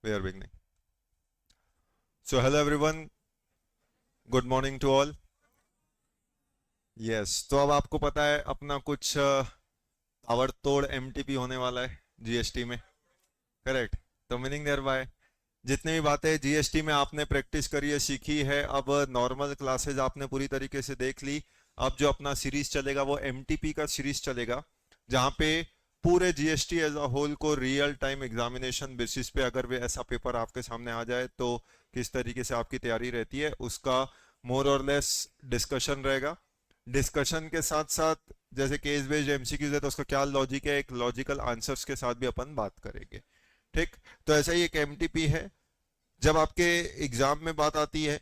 We are beginning. So hello everyone. Good morning to all. Yes. तो अब आपको पता है अपना कुछ ताबड़तोड़ एमटीपी होने वाला है जीएसटी में. करेक्ट. तो मीनिंग देयर बाय जितनी भी बातें जीएसटी में आपने प्रैक्टिस करी है, सीखी है, अब नॉर्मल क्लासेस आपने पूरी तरीके से देख ली. अब जो अपना सीरीज चलेगा वो एमटीपी का सीरीज चलेगा, जहाँ पे पूरे जीएसटी एज अ होल को रियल टाइम एग्जामिनेशन बेसिस पे अगर वे ऐसा पेपर आपके सामने आ जाए तो किस तरीके से आपकी तैयारी रहती है उसका मोर और लेस डिस्कशन रहेगा. डिस्कशन के साथ साथ जैसे केस बेस्ड एमसीक्यूज है तो उसका क्या लॉजिक है, एक लॉजिकल आंसर्स के साथ भी अपन बात करेंगे. ठीक. तो ऐसा ही एक एमटीपी है. जब आपके एग्जाम में बात आती है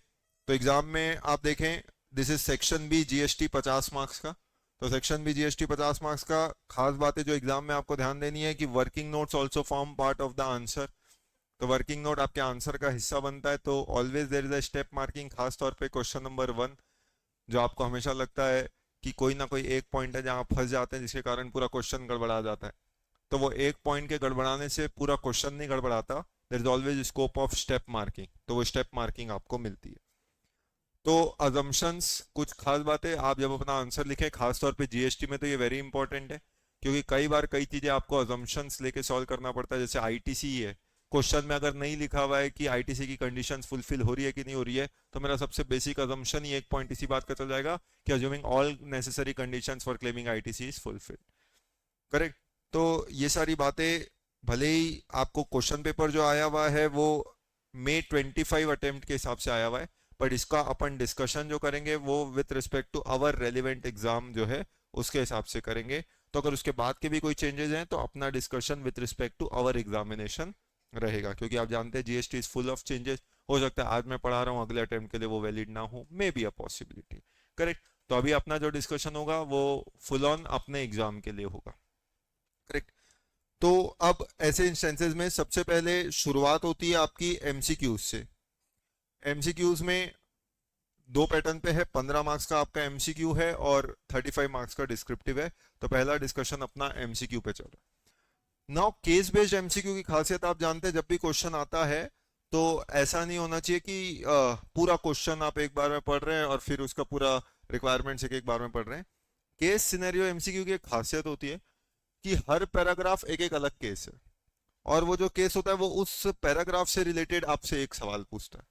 तो एग्जाम में आप देखें, this is section B GST 50 marks का. तो सेक्शन बी जीएसटी 50 मार्क्स का खास बात है जो एग्जाम में आपको ध्यान देनी है कि working notes also form part of the answer. तो वर्किंग नोट आपके आंसर का हिस्सा बनता है. तो always there is a step marking, खास तौर पे क्वेश्चन नंबर 1 जो आपको हमेशा लगता है कि कोई ना कोई एक पॉइंट है जहां आप फंस जाते हैं जिसके कारण पूरा क्वेश्चन गड़बड़ा जाता है. तो वो एक पॉइंट के गड़बड़ाने से पूरा क्वेश्चन नहीं गड़बड़ाता. There is always scope of step marking. तो वो स्टेप मार्किंग आपको मिलती है. तो अजम्पशंस कुछ खास बातें आप जब अपना आंसर लिखें, खासतौर पे जीएसटी में तो ये वेरी इंपॉर्टेंट है, क्योंकि कई बार कई चीजें आपको अजम्पशंस लेके सॉल्व करना पड़ता है. जैसे आईटीसी है, क्वेश्चन में अगर नहीं लिखा हुआ है कि आईटीसी की कंडीशंस फुलफिल हो रही है कि नहीं हो रही है, तो मेरा सबसे बेसिक अजम्पशन ही एक पॉइंट इसी बात का चल जाएगा कि assuming all necessary conditions for claiming ITC is fulfilled. Correct. तो ये सारी बातें, भले ही आपको क्वेश्चन पेपर जो आया हुआ है वो May 25 अटेम्प्ट के हिसाब से आया हुआ है, बट इसका अपन डिस्कशन जो करेंगे वो with respect to our relevant exam जो है उसके हिसाब से करेंगे. तो अगर उसके बाद के भी कोई चेंजेस हैं तो अपना discussion with respect to our examination रहेगा, क्योंकि आप जानते हैं GST is full of changes. हो सकता है आज मैं पढ़ा रहा हूँ अगले अटेम्प्ट के लिए वो वैलिड ना हो, may be a possibility. Correct. तो अभी अपना जो डिस्कशन होगा वो फुल ऑन अपने एग्जाम के लिए होगा. करेक्ट. तो अब ऐसे इंस्टेंसेस में सबसे पहले शुरुआत होती है आपकी एमसीक्यूज से. एमसीक्यूज में दो पैटर्न पे है. 15 मार्क्स का आपका एमसीक्यू है और 35 मार्क्स का डिस्क्रिप्टिव है. तो पहला डिस्कशन अपना एमसीक्यू पे चल रहा है. नाउ केस बेस्ड एमसीक्यू की खासियत आप जानते हैं, जब भी क्वेश्चन आता है तो ऐसा नहीं होना चाहिए कि पूरा क्वेश्चन आप एक बार में पढ़ रहे हैं और फिर उसका पूरा रिक्वायरमेंट्स एक बार में पढ़ रहे हैं. केस सिनेरियो एमसीक्यू की एक खासियत होती है कि हर पैराग्राफ एक एक अलग केस है, और वो जो केस होता है वो उस पैराग्राफ से रिलेटेड आपसे एक सवाल पूछता है.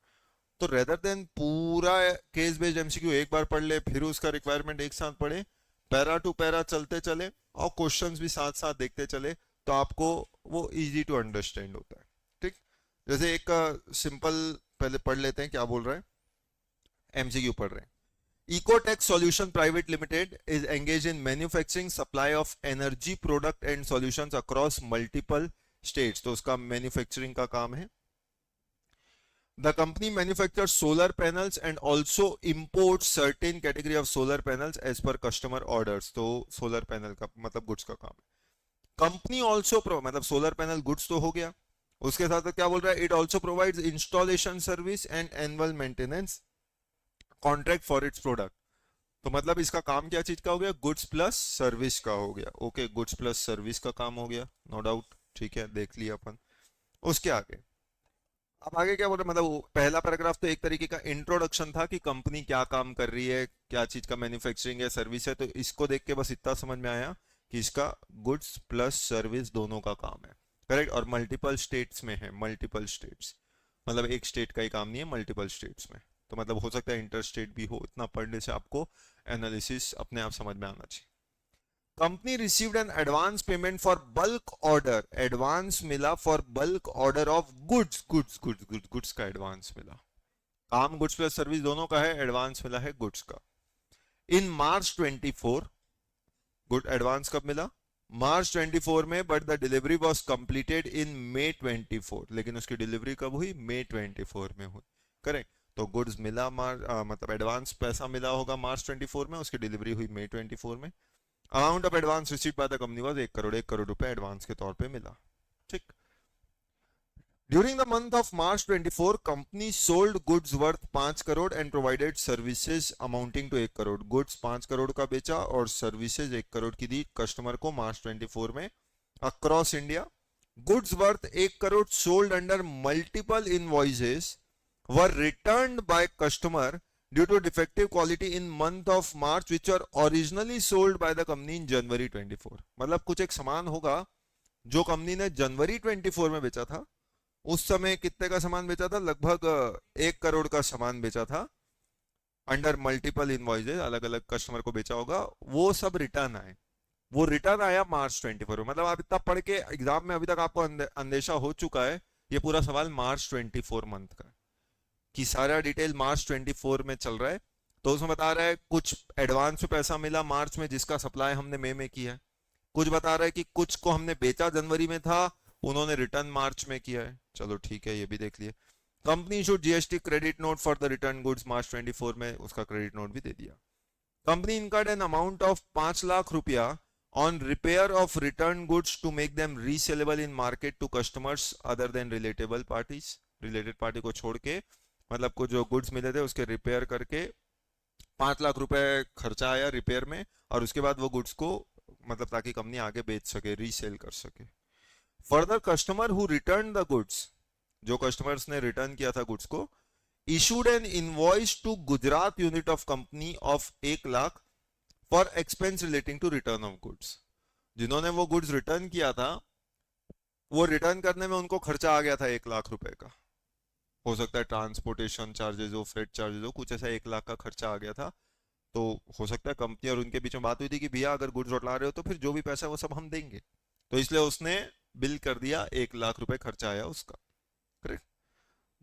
तो रेदर देन पूरा केस बेस्ड एमसीक्यू एक बार पढ़ ले फिर उसका रिक्वायरमेंट एक साथ पढ़े, पैरा टू पैरा चलते चले और क्वेश्चंस भी साथ साथ देखते चले, तो आपको वो इजी टू अंडरस्टैंड होता है. ठीक. जैसे एक सिंपल पहले पढ़ लेते हैं क्या बोल रहा है. एमसीक्यू पढ़ रहे हैं. Ecotech Solution Private Limited is engaged in manufacturing supply of energy product and solutions across multiple states. तो उसका मैन्युफैक्चरिंग का काम है. The company manufactures solar panels and also imports certain category of solar panels as per customer orders. तो solar panel का मतलब goods का काम है. कंपनी ऑल्सो मतलब सोलर पैनल गुड्स तो हो गया, उसके साथ क्या बोल रहा है, it also provides installation service and annual maintenance contract for its product. तो मतलब इसका काम क्या चीज का हो गया, गुड्स प्लस सर्विस का हो गया. ओके, गुड्स प्लस सर्विस का काम हो गया, नो डाउट. ठीक है, देख लिया अपन. उसके आगे अब आगे क्या बोल रहे, मतलब पहला पैराग्राफ तो एक तरीके का इंट्रोडक्शन था कि कंपनी क्या काम कर रही है, क्या चीज का मैन्युफैक्चरिंग है, सर्विस है. तो इसको देख के बस इतना समझ में आया कि इसका गुड्स प्लस सर्विस दोनों का काम है. करेक्ट. और मल्टीपल स्टेट्स में है, मल्टीपल स्टेट्स मतलब एक स्टेट का ही काम नहीं है, मल्टीपल स्टेट्स में. तो मतलब हो सकता है इंटर स्टेट भी हो. इतना पढ़ने से आपको एनालिसिस अपने आप समझ में आना चाहिए. Company received an advance payment for bulk order. Advance मिला for bulk order of goods. Goods goods goods goods का एडवांस मिला. काम गुड्स प्लस सर्विस दोनों का है, एडवांस मिला है गुड्स का. इन मार्च 24, गुड एडवांस कब मिला, मार्च 24 में, but the delivery was completed in May 24. लेकिन उसकी डिलीवरी कब हुई, May 24 में हुई. करेक्ट. तो गुड्स मिला मतलब एडवांस पैसा मिला होगा मार्च 24 में, उसकी डिलीवरी हुई May 24 में. Amount of advance receive by the company was 1 crore रुपए एडवांस के तौर पे मिला. ठीक. During the month of March 24 company sold goods worth 5 crore and provided services amounting to 1 crore. Goods 5 crore का बेचा और सर्विसेज 1 करोड़ की दी कस्टमर को मार्च 24 में across India. Goods worth 1 crore sold under multiple invoices were returned by customer due to defective quality in month of March which are originally sold by the company in January 24। मतलब कुछ एक सामान होगा जो company ने जनवरी 24 में बेचा था, उस समय कितने का सामान बेचा था, लगभग 1 करोड़ का सामान बेचा था अंडर मल्टीपल इनवॉइसेस, अलग अलग कस्टमर को बेचा होगा, वो सब रिटर्न आए। वो रिटर्न आया मार्च 24 में। मतलब आप इतना पढ़ के एग्जाम में अभी तक आपको अंदेशा हो चुका है ये पूरा सवाल मार्च 24 मंथ का कि सारा डिटेल मार्च 24 में चल रहा है। तो उसमें बता रहा है कुछ एडवांस में पैसा मिला मार्च में जिसका सप्लाई हमने मई में किया है, कुछ बता रहा है कि कुछ को हमने बेचा जनवरी में था, उन्होंने रिटर्न मार्च में किया है। चलो ठीक है, ये भी देख लिए। Company issued GST credit note for the return goods March 24 में, उसका क्रेडिट नोट भी दे दिया। Company incurred an amount of 5 lakh रुपया on repair of return goods to make them resaleable in market to customers other than relatable parties. Related party को छोड़ के, मतलब को जो गुड्स मिले थे उसके रिपेयर करके 5 लाख रुपए खर्चा आया रिपेयर में, और उसके बाद वो गुड्स को मतलब ताकि कंपनी आगे बेच सके, रीसेल कर सके। Further customer who return the goods, जो कस्टमर्स ने रिटर्न किया था गुड्स को, issued an invoice to Gujarat unit of company of 1 lakh for expense relating to return of goods. जिन्होंने वो गुड्स रिटर्न किया था, वो रिटर्न करने में उनको खर्चा आ गया था 1 लाख रुपए का। हो सकता है ट्रांसपोर्टेशन चार्जेस हो, फ्रेट चार्जेस हो, कुछ ऐसा 1 लाख का खर्चा आ गया था। तो हो सकता है कंपनी और उनके बीच में बात हुई थी कि भैया अगर गुड्स लौटा रहे हो तो फिर जो भी पैसा है वो सब हम देंगे, तो इसलिए उसने बिल कर दिया, 1 लाख रुपए खर्चा आया उसका। Correct.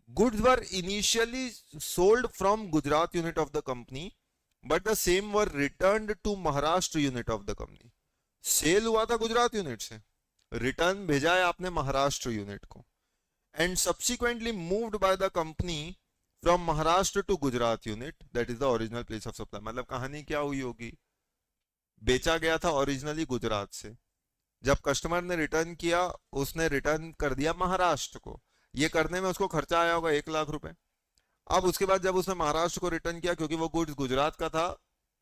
Goods were initially sold from Gujarat unit of the company but the same were returned to Maharashtra unit of the company. Sale हुआ था गुजरात यूनिट से, रिटर्न भेजा है आपने महाराष्ट्र यूनिट को, and subsequently moved by the company from Maharashtra to Gujarat unit, that is the original place of supply। मतलब कहानी क्या हुई होगी, बेचा गया था ओरिजिनली गुजरात से, जब कस्टमर ने रिटर्न किया उसने रिटर्न कर दिया महाराष्ट्र को, ये करने में उसको खर्चा आया होगा 1 लाख रुपए। अब उसके बाद जब उसने महाराष्ट्र को रिटर्न किया, क्योंकि वो गुड्स गुजरात का था,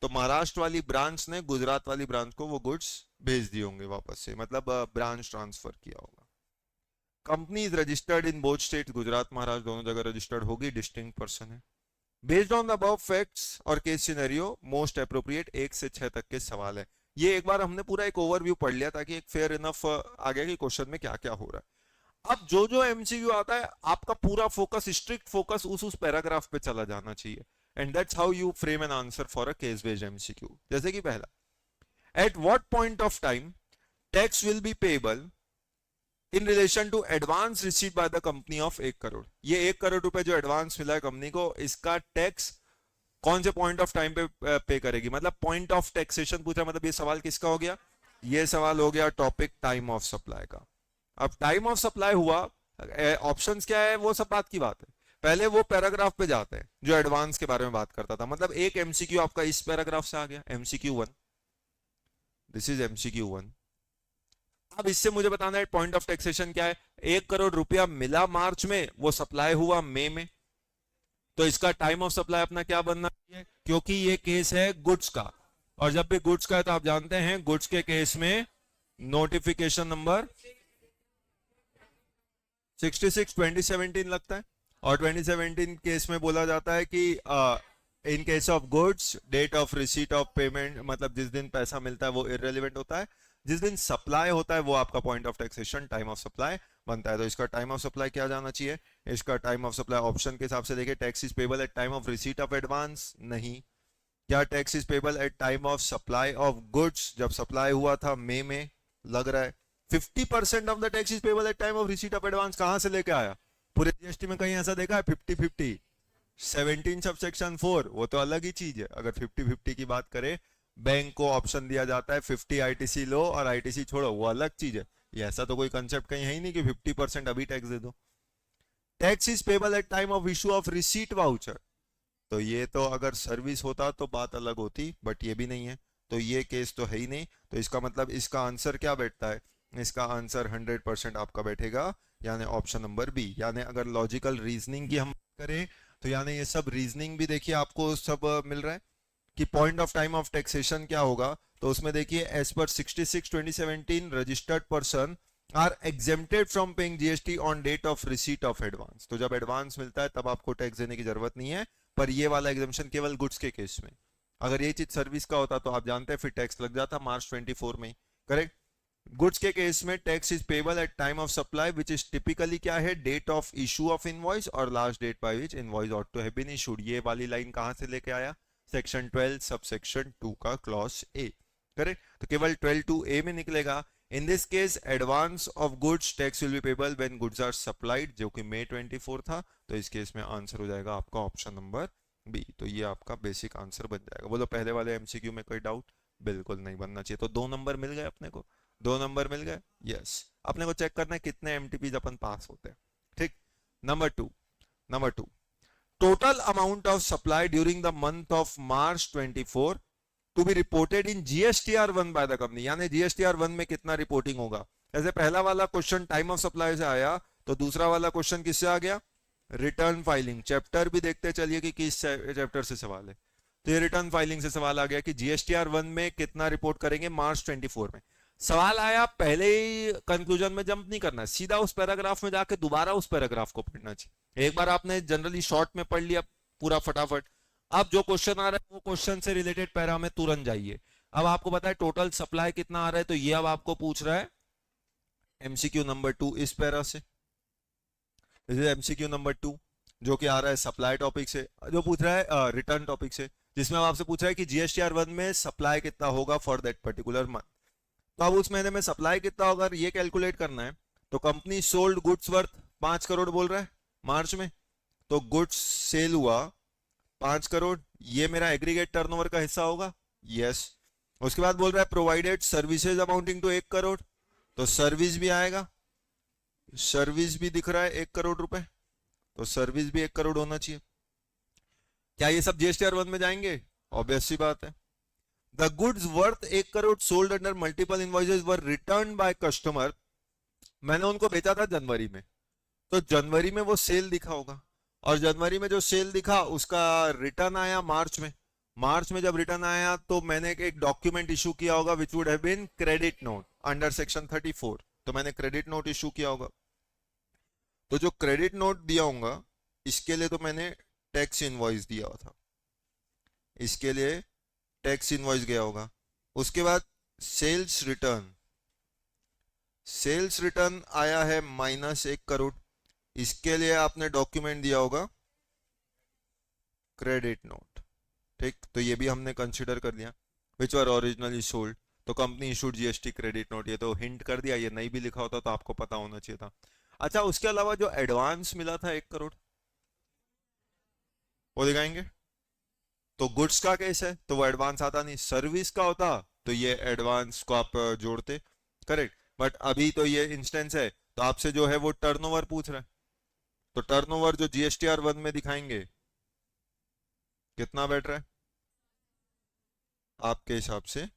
तो महाराष्ट्र वाली ब्रांच ने गुजरात वाली ब्रांच को वो गुड्स भेज दिए होंगे वापस से, मतलब ब्रांच ट्रांसफर किया होगा। Company is registered in both state, Gujarat Maharashtra दोनों जगह रजिस्टर्ड होगी, डिस्टिंक्ट पर्सन है। Based on the above facts और केस सिनेरियो मोस्ट अप्रोप्रिएट 1 से 6 तक के सवाल है। ये एक बार हमने पूरा एक ओवरव्यू पढ़ लिया ताकि एक फेयर इनफ आगे के क्वेश्चन में क्या क्या हो रहा है। अब जो जो एमसीक्यू आता है आपका पूरा फोकस, स्ट्रिक्ट फोकस उस पैराग्राफ पे चला जाना चाहिए, and that's how you frame an answer for a case based MCQ. जैसे कि पहला, at what point of time tax will be payable in relation to advance receive by the company of 1 crore. ये 1 करोड़ रुपए जो एडवांस मिला है company को, इसका टैक्स कौन से पॉइंट ऑफ टाइम पे पे करेगी, मतलब पॉइंट ऑफ टैक्सेशन पूछा, मतलब ये सवाल किसका हो गया, ये सवाल हो गया टॉपिक टाइम ऑफ सप्लाई का। अब टाइम ऑफ सप्लाई हुआ, ऑप्शंस क्या है वो सब बात की बात है, पहले वो पैराग्राफ पे जाते हैं जो एडवांस के बारे में बात करता था। मतलब एक एमसीक्यू आपका इस पैराग्राफ से आ गया, एमसीक्यू 1, दिस इज एमसीक्यू 1। अब इससे मुझे बताना है पॉइंट ऑफ टैक्सेशन क्या है। 1 करोड़ रुपया मिला मार्च में, वो सप्लाई हुआ मई में, तो इसका टाइम ऑफ सप्लाई अपना क्या बनना चाहिए, क्योंकि ये केस है गुड्स का, और जब भी गुड्स का है तो आप जानते हैं गुड्स के केस में नोटिफिकेशन नंबर 66 2017 लगता है, और 2017 केस में बोला जाता है कि in case of goods date of receipt of payment, मतलब जिस दिन पैसा मिलता है वो इररिलेवेंट होता है, जिस दिन सप्लाई होता है वो आपका point of taxation time of supply बनता है। तो इसका टाइम ऑफ सप्लाई क्या जाना चाहिए, इसका टाइम ऑफ सप्लाई ऑप्शन के हिसाब से देखिए, tax is payable at time of receipt of advance, नहीं। क्या tax is payable at time of supply of goods, जब सप्लाई हुआ था मई में, लग रहा है 50% of the tax is payable at time of receipt of advance, कहां से लेके आया, पूरे जीएसटी में कहीं ऐसा देखा है 50-50? 17 सबसेक्शन 4 वो तो अलग ही चीज है। अगर 50-50 की बात करें, बैंक को ऑप्शन दिया जाता है 50 आईटीसी लो और आईटीसी छोड़ो, वो अलग चीज है। ये ऐसा तो कोई कंसेप्ट कहीं है ही नहीं कि 50% अभी टैक्स दे दो। Tax is payable at time of issue of receipt voucher, तो ये तो अगर सर्विस होता तो बात अलग होती, बट ये भी नहीं है, तो ये केस तो है ही नहीं। तो इसका मतलब इसका आंसर क्या बैठता है, इसका आंसर 100% आपका बैठेगा, यानी ऑप्शन नंबर बी। यानी अगर लॉजिकल रीजनिंग की हम करें तो यानी ये सब रीजनिंग भी देखिए आपको सब मिल रहा है कि point of time of taxation क्या होगा। तो उसमें देखिए as per 66 2017 registered person are exempted from paying GST on date of receipt of advance. तो जब एडवांस मिलता है तब आपको टैक्स देने की जरूरत नहीं है, पर ये वाला एग्जेम्पशन केवल गुड्स के केस में। अगर ये चीज सर्विस का होता तो आप जानते हैं फिर टैक्स लग जाता मार्च 24 में। करेक्ट। गुड्स के केस में tax is payable at time of supply which is typically क्या है, date of issue of invoice और last date by which invoice ought to have been issued. ये वाली लाइन कहां से लेके आया, सेक्शन 12 सब सेक्शन 2 का क्लॉज ए। करेक्ट। तो केवल 12(2)(a) में निकलेगा। In this case advance of goods tax will be payable when goods are supplied, जो कि मई 24 था। तो इस केस में आंसर हो जाएगा आपका ऑप्शन नंबर बी। तो ये आपका बेसिक आंसर बन जाएगा। बोलो पहले वाले एमसीक्यू में कोई डाउट? बिल्कुल नहीं बनना चाहिए। तो 2 नंबर मिल गए अपने को, 2 नंबर मिल गए। यस, अपने को चेक करना है कितने एमटीपी अपन पास होते हैं। ठीक। Number two, total amount of supply during the month of March 24 to be reported in GSTR1 by the company. यानी GSTR1 में कितना रिपोर्टिंग होगा। जैसे पहला वाला क्वेश्चन टाइम ऑफ सप्लाई से आया, तो दूसरा वाला क्वेश्चन किससे आ गया, रिटर्न फाइलिंग। चैप्टर भी देखते चलिए कि किस चैप्टर से सवाल है। तो ये रिटर्न फाइलिंग से सवाल आ गया कि GSTR1 में कितना रिपोर्ट करेंगे मार्च 24 में। सवाल आया, पहले ही कंक्लूजन में जंप नहीं करना, सीधा उस पैराग्राफ में जाके दोबारा उस पैराग्राफ को पढ़ना चाहिए। एक बार आपने जनरली शॉर्ट में पढ़ लिया पूरा फटाफट, अब जो क्वेश्चन आ रहा है वो क्वेश्चन से रिलेटेड पैरा में तुरंत जाइए। अब आपको पता है टोटल सप्लाई कितना आ रहा है, तो ये अब आपको पूछ रहा है एमसीक्यू नंबर 2 इस पैरा से। एमसीक्यू नंबर 2 जो कि आ रहा है सप्लाई टॉपिक से, जो पूछ रहा है रिटर्न टॉपिक से, जिसमें अब आपसे पूछ रहा है कि GSTR1 में सप्लाई कितना होगा फॉर दैट पर्टिकुलर मंथ। तो अब उस महीने में सप्लाई कितना होगा ये कैलकुलेट करना है। तो company sold goods worth 5 crore बोल रहा है मार्च में, तो गुड्स सेल हुआ 5 करोड़, ये मेरा एग्रीगेट टर्नओवर का हिस्सा होगा। यस। उसके बाद बोल रहा है provided services amounting to 1 crore, तो सर्विस भी आएगा, सर्विस भी दिख रहा है 1 करोड़ रुपए, तो सर्विस भी 1 करोड़ होना चाहिए। क्या ये सब GSTR1 में जाएंगे? ऑब्वियस सी बात है। The goods worth 1 crore sold under multiple invoices were returned by customer। मैंने उनको बेचा था जनवरी में, तो जनवरी में वो सेल दिखा होगा, और जनवरी में जो सेल दिखा उसका रिटर्न आया मार्च में। मार्च में जब रिटर्न आया तो मैंने एक डॉक्यूमेंट इशू किया होगा which would have been credit note under section 34। तो मैंने क्रेडिट नोट इशू किया होगा। तो जो क्रेडिट नोट दिया होगा इसके लिए तो मैंने टैक्स इनवॉइस दिया था, इसके लिए टैक्स इनवॉइस गया होगा। उसके बाद सेल्स रिटर्न आया है -1 करोड़, इसके लिए आपने डॉक्यूमेंट दिया होगा क्रेडिट नोट। ठीक। तो ये भी हमने कंसीडर कर लिया। विच वर ओरिजिनली सोल्ड, तो company issued GST credit note, ये तो हिंट कर दिया, ये नहीं भी लिखा होता तो आपको पता होना चाहिए था। अच्छा, उसके अलावा जो एडवांस मिला था 1 करोड़ वो दिखाएंगे। तो गुड्स का केस है तो वो एडवांस आता नहीं, सर्विस का होता तो ये एडवांस को आप जोड़ते। करेक्ट। बट अभी तो ये इंस्टेंस है, तो आपसे जो है वो टर्नओवर पूछ रहा है, तो टर्नओवर जो GSTR1 में दिखाएंगे कितना बैठ रहा है आपके हिसाब से,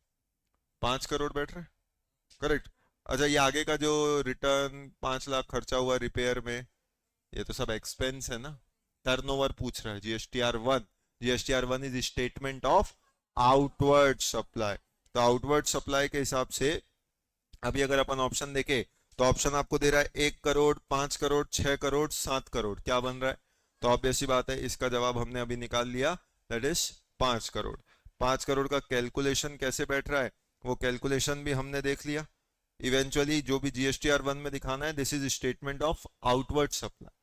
5 करोड़ बैठ रहा है। करेक्ट। अच्छा, ये आगे का जो रिटर्न 5 लाख खर्चा हुआ रिपेयर में, ये तो सब एक्सपेंस है ना। टर्नओवर पूछ रहा है GSTR1 is statement of outward supply. तो आउटवर्ड सप्लाई के हिसाब से अभी अगर अपन ऑप्शन देखें तो ऑप्शन आपको दे रहा है 1 करोड़, 5 करोड़, 6 करोड़, 7 करोड़, क्या बन रहा है? तो ऑब्वियस सी बात है इसका जवाब हमने अभी निकाल लिया, दैट इज 5 करोड़। 5 करोड़ का कैलकुलेशन कैसे बैठ रहा है वो कैलकुलेशन भी हमने देख लिया। इवेंचुअली जो भी GSTR1 में दिखाना है, this is statement of outward supply.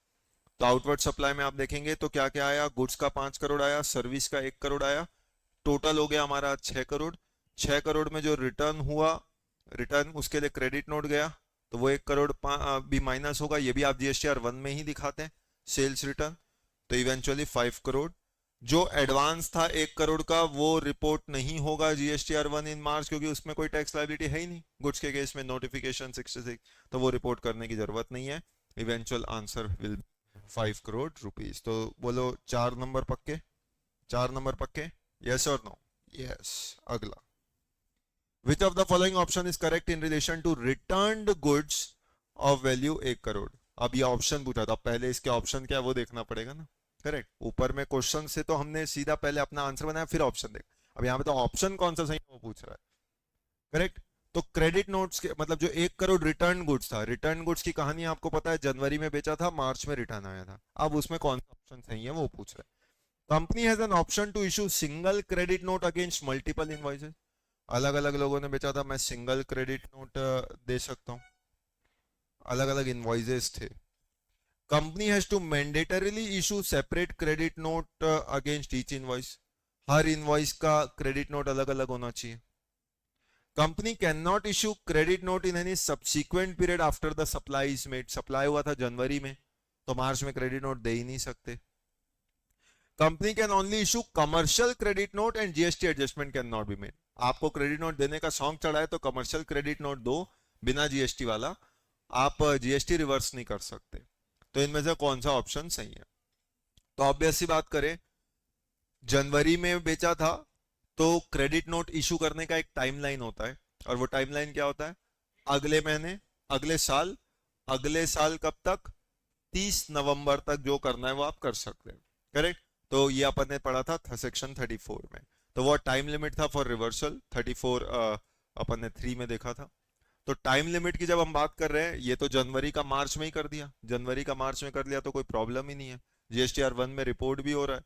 तो आउटवर्ड सप्लाई में आप देखेंगे तो क्या क्या आया, गुड्स का 5 करोड़ आया, सर्विस का 1 करोड़ आया, टोटल हो गया हमारा 6 करोड़। 6 करोड़ में जो रिटर्न हुआ, रिटर्न उसके लिए क्रेडिट नोट गया, तो वो 1 करोड़ भी माइनस होगा, ये भी आप GSTR1 में ही दिखाते हैं सेल्स रिटर्न। तो इवेंचुअली 5 करोड़। जो एडवांस था 1 करोड़ का वो रिपोर्ट नहीं होगा GSTR1 इन मार्च, क्योंकि उसमें कोई टैक्स लायबिलिटी है ही नहीं, गुड्स के केस में नोटिफिकेशन 66, तो वो रिपोर्ट करने की जरूरत नहीं है। Eventual answer will 5 crore rupees. तो बोलो 4 नंबर पक्के, 4 नंबर पक्के, यस और नो? यस। अगला, which of the following option is correct in relation to returned goods of value 1 crore. अब ये ऑप्शन पूछा था, पहले इसके ऑप्शन क्या है वो देखना पड़ेगा ना। करेक्ट। ऊपर में क्वेश्चन से तो हमने सीधा पहले अपना आंसर बनाया फिर ऑप्शन देख, अब यहाँ पे तो ऑप्शन कौन सा सही है वो पूछ रहा है। करेक्ट। तो क्रेडिट नोट्स के मतलब जो 1 करोड़ रिटर्न गुड्स था, रिटर्न गुड्स की कहानी आपको पता है, जनवरी में बेचा था, मार्च में रिटर्न आया था। अब उसमें कौन सा ऑप्शन सही है वो पूछ रहे हैं। Company has an option to issue single credit note against multiple invoices. अलग अलग लोगों ने बेचा था, मैं सिंगल क्रेडिट नोट दे सकता हूँ, अलग अलग इनवॉइसेस थे। Company has to mandatorily issue separate credit note against each invoice. हर इनवॉइस का क्रेडिट नोट अलग अलग होना चाहिए। Company can not issue credit note in any subsequent period after the supply is made. Supply हुआ था जनवरी में, तो मार्च में क्रेडिट नोट दे ही नहीं सकते। Company can only issue commercial credit note and GST adjustment can not be made. आपको credit note देने का सॉन्ग चढ़ा है तो कमर्शियल क्रेडिट नोट दो बिना जीएसटी वाला, आप जीएसटी रिवर्स नहीं कर सकते। तो इनमें से कौन सा ऑप्शन सही है? तो ऑब्वियस सी बात करें, जनवरी में बेचा था तो क्रेडिट नोट इशू करने का एक टाइमलाइन होता है, और वो टाइमलाइन क्या होता है? अगले महीने, अगले साल, अगले साल कब तक? 30 नवंबर तक जो करना है वो आप कर सकते हैं। करेक्ट? तो ये अपन ने पढ़ा था सेक्शन 34 में। तो वो टाइम लिमिट था फॉर रिवर्सल 34 अपन ने 3 में देखा था। तो टाइम लिमिट की जब हम बात कर रहे हैं, ये तो जनवरी का मार्च में ही कर दिया, जनवरी का मार्च में कर लिया तो कोई प्रॉब्लम ही नहीं है। जीएसटीआर 1 में रिपोर्ट भी हो रहा है,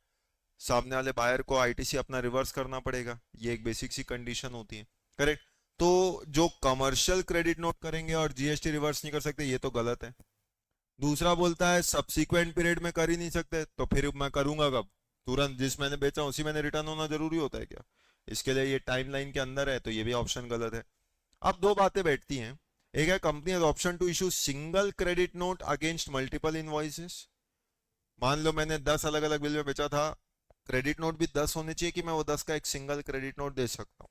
सामने वाले बायर को आईटीसी अपना रिवर्स करना पड़ेगा, ये एक बेसिक सी कंडीशन होती है। करेक्ट? तो जो कमर्शियल क्रेडिट नोट करेंगे और जीएसटी रिवर्स नहीं कर सकते, ये तो गलत है। दूसरा बोलता है सब्सिक्वेंट पीरियड में कर ही नहीं सकते, तो फिर मैं करूंगा कब? तुरंत जिस मैंने बेचा उसी मैंने रिटर्न होना जरूरी होता है क्या? इसके लिए ये टाइमलाइन के अंदर है, तो ये भी ऑप्शन गलत है। अब दो बातें बैठती हैं, एक है company has option to issue single credit note against multiple invoices. मान लो मैंने 10 अलग अलग बिल में बेचा था, क्रेडिट नोट भी 10 होने चाहिए कि मैं वो 10 का एक सिंगल क्रेडिट नोट दे सकता हूँ।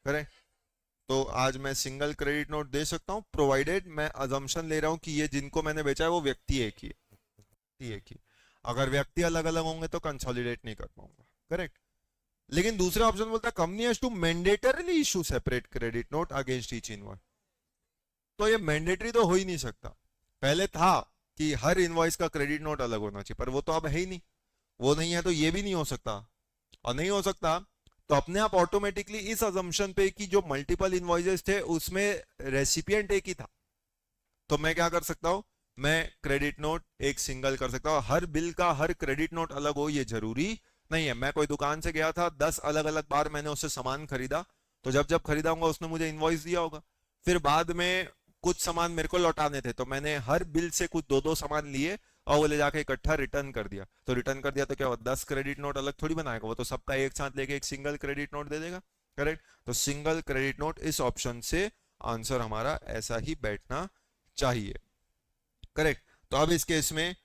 करेक्ट? तो आज मैं सिंगल क्रेडिट नोट दे सकता हूँ, प्रोवाइडेड मैं अजम्पशन ले रहा हूँ कि ये जिनको मैंने बेचा है वो व्यक्ति एक ही है। अगर व्यक्ति अलग अलग होंगे तो कंसोलिडेट नहीं कर पाऊंगा। करेक्ट? लेकिन दूसरा ऑप्शन बोलता है company has to mandatorily issue separate credit note against each invoice. तो ये मैंडेटरी तो हो ही नहीं सकता। पहले था कि हर इनवॉइस का क्रेडिट नोट अलग होना चाहिए, पर वो तो अब है ही नहीं। वो नहीं है तो ये भी नहीं हो सकता, और नहीं हो सकता तो अपने आप ऑटोमेटिकली इस अजम्पशन पे कि जो मल्टीपल इनवॉइसेस थे उसमें रेसिपिएंट एक ही था, तो मैं क्या कर सकता हूं? मैं क्रेडिट नोट एक सिंगल कर सकता हूं। हर बिल का हर क्रेडिट नोट अलग हो ये जरूरी नहीं है। मैं कोई दुकान से गया था, 10 अलग अलग बार मैंने उससे सामान खरीदा, तो जब जब खरीदाऊंगा उसने मुझे इनवॉइस दिया होगा। फिर बाद में कुछ सामान मेरे को लौटाने थे, तो मैंने हर बिल से कुछ दो दो सामान लिए और वो ले जाके इकट्ठा रिटर्न कर दिया। तो रिटर्न कर दिया तो क्या हुआ? 10 क्रेडिट नोट अलग थोड़ी बनाएगा, वो तो सबका एक साथ लेके एक सिंगल क्रेडिट नोट दे देगा। करेक्ट? तो सिंगल क्रेडिट नोट इस ऑप्शन से आंसर हमारा ऐसा ही बैठना चाहिए। करेक्ट? तो अब इस केस में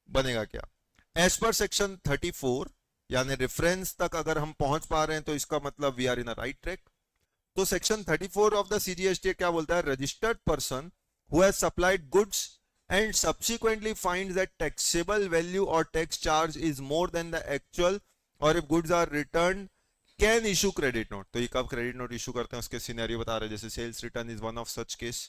बनेगा क्या? एज पर सेक्शन 34 यानी रेफरेंस तक अगर हम पहुंच पा रहे हैं तो इसका मतलब we are in a right track. तो सेक्शन 34 ऑफ द सीजीएसटी क्या बोलता है? Registered person who has supplied goods and subsequently finds that taxable value or tax charge is more than the actual or if goods are returned can issue credit note। तो ये कब credit note issue करते हैं उसके scenario बता रहे हैं, जैसे sales return is one of such case.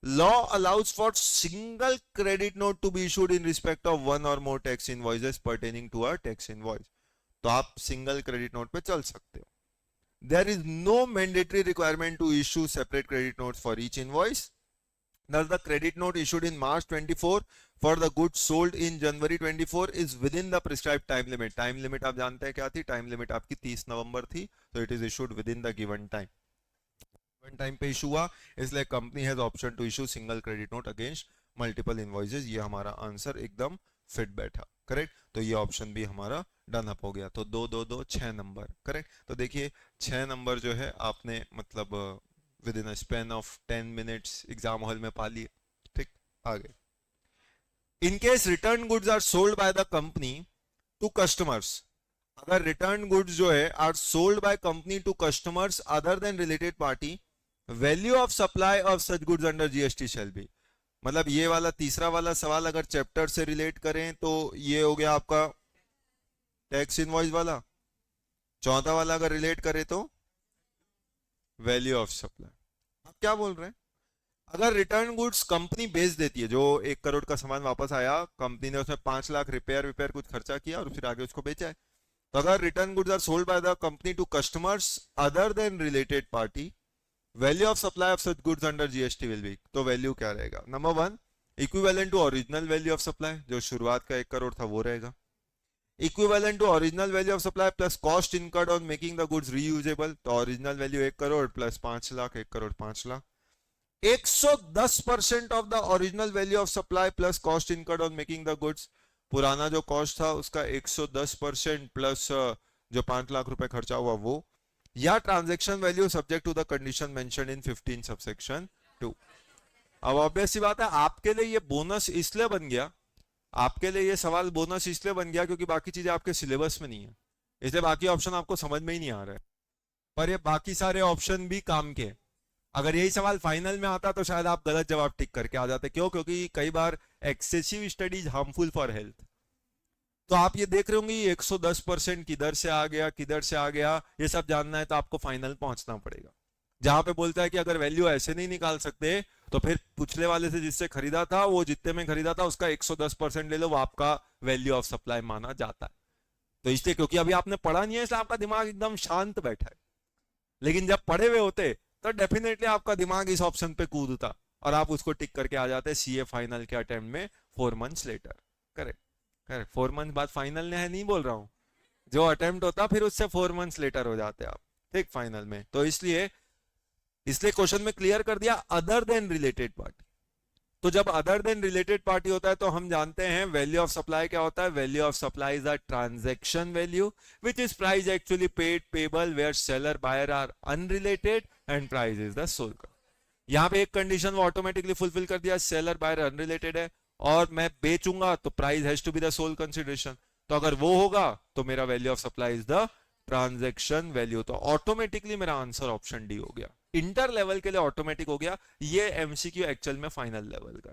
Law allows for single credit note to be issued in respect of one or more tax invoices pertaining to a tax invoice. तो आप single credit note पे चल सकते हो। There is no mandatory requirement to issue separate credit notes for each invoice. Thus, the credit note issued in March 24 for the goods sold in January 24 is within the prescribed time limit। Time limit आप जानते हैं क्या थी? Time limit आपकी 30 नवंबर थी, तो it is issued within the given time। given time पे issue हुआ, इसलिए company has option to issue single credit note against multiple invoices. ये हमारा आंसर एकदम फिट बैठा। करेक्ट? तो ये ऑप्शन भी हमारा डन अप हो गया। तो 2 2 2 6 नंबर। करेक्ट? तो देखिए 6 नंबर जो है आपने मतलब within a span of 10 minutes exam hall में पा लिए। ठीक? आगे, in case return goods are sold by the company to customers. अगर रिटर्न गुड्स जो है are sold by company to customers other than related party, value of supply of such goods under GST shall be. मतलब ये वाला तीसरा वाला सवाल अगर चैप्टर से रिलेट करें तो ये हो गया आपका टैक्स इनवॉइस वाला। चौथा वाला अगर रिलेट करें तो वैल्यू ऑफ सप्लाई। आप क्या बोल रहे हैं? अगर रिटर्न गुड्स कंपनी बेच देती है, जो 1 करोड़ का सामान वापस आया, कंपनी ने उसमें 5 लाख रिपेयर कुछ खर्चा किया और फिर आगे उसको बेचा है, तो अगर return goods are sold by the company to customers other than related party, value of supply of such goods under GST will be, तो वैल्यू क्या रहेगा? Number 1 equivalent to original value of supply, जो शुरुआत का 1 करोड़ था वो रहेगा। Equivalent to original value of supply plus cost incurred on making the goods reusable, तो original value 1 crore plus 5 lakh, 1 crore 5 lakh. 110% of the original value of supply plus cost incurred on making the goods, पुराना जो cost था उसका 110% plus जो 5 लाख रुपए खर्चा हुआ वो, या transaction value subject to the condition mentioned in 15 subsection 2। अब ऑब्वियस सी बात है, आपके लिए ये बोनस इसलिए बन गया, आपके लिए ये सवाल बोनस इसलिए बन गया क्योंकि बाकी चीजें आपके सिलेबस में नहीं है, इसलिए बाकी ऑप्शन आपको समझ में ही नहीं आ रहा है, पर ये बाकी सारे ऑप्शन भी काम के। अगर यही सवाल फाइनल में आता तो शायद आप गलत जवाब टिक करके आ जाते। क्यों? क्योंकि कई बार excessive studies harmful for health. तो आप ये देख रहे होंगे 110% किधर से आ गया, किधर से आ गया, ये सब जानना है तो आपको फाइनल पहुंचना पड़ेगा, जहां पे बोलता है कि अगर वैल्यू ऐसे नहीं निकाल सकते तो फिर पिछले वाले से जिससे खरीदा था वो जितने में खरीदा था उसका 110% ले लो, वो आपका वैल्यू ऑफ सप्लाई माना जाता है। तो इसलिए क्योंकि अभी आपने पढ़ा नहीं है इसलिए आपका दिमाग एकदम शांत बैठा है, लेकिन जब पढ़े हुए होते तो डेफिनेटली आपका दिमाग इस ऑप्शन पे कूदता और आप उसको टिक करके आ जाते सीए फाइनल के अटेम्प्ट में 4 months later. Correct correct, 4 month बाद फाइनल है नहीं बोल रहा हूं, जो अटेम्प्ट होता फिर उससे 4 मंथ्स लेटर हो जाते आप, ठीक, फाइनल में। तो इसलिए क्वेश्चन में क्लियर कर दिया अदर देन रिलेटेड पार्टी। तो जब अदर देन रिलेटेड पार्टी होता है तो हम जानते हैं वैल्यू ऑफ सप्लाई क्या होता है। Value of supply is a transaction value which is price actually paid payable where seller buyer are unrelated and price is the sole. यहां पे एक कंडीशन वो ऑटोमेटिकली फुलफिल कर दिया, सेलर बायर अनरिलेटेड है और मैं बेचूंगा तो price has to be the sole consideration. तो अगर वो होगा तो मेरा value of supply is the transaction value. तो ऑटोमेटिकली मेरा आंसर ऑप्शन डी हो गया, इंटर लेवल के लिए ऑटोमेटिक हो गया। ये एमसीक्यू एक्चुअल में फाइनल लेवल का,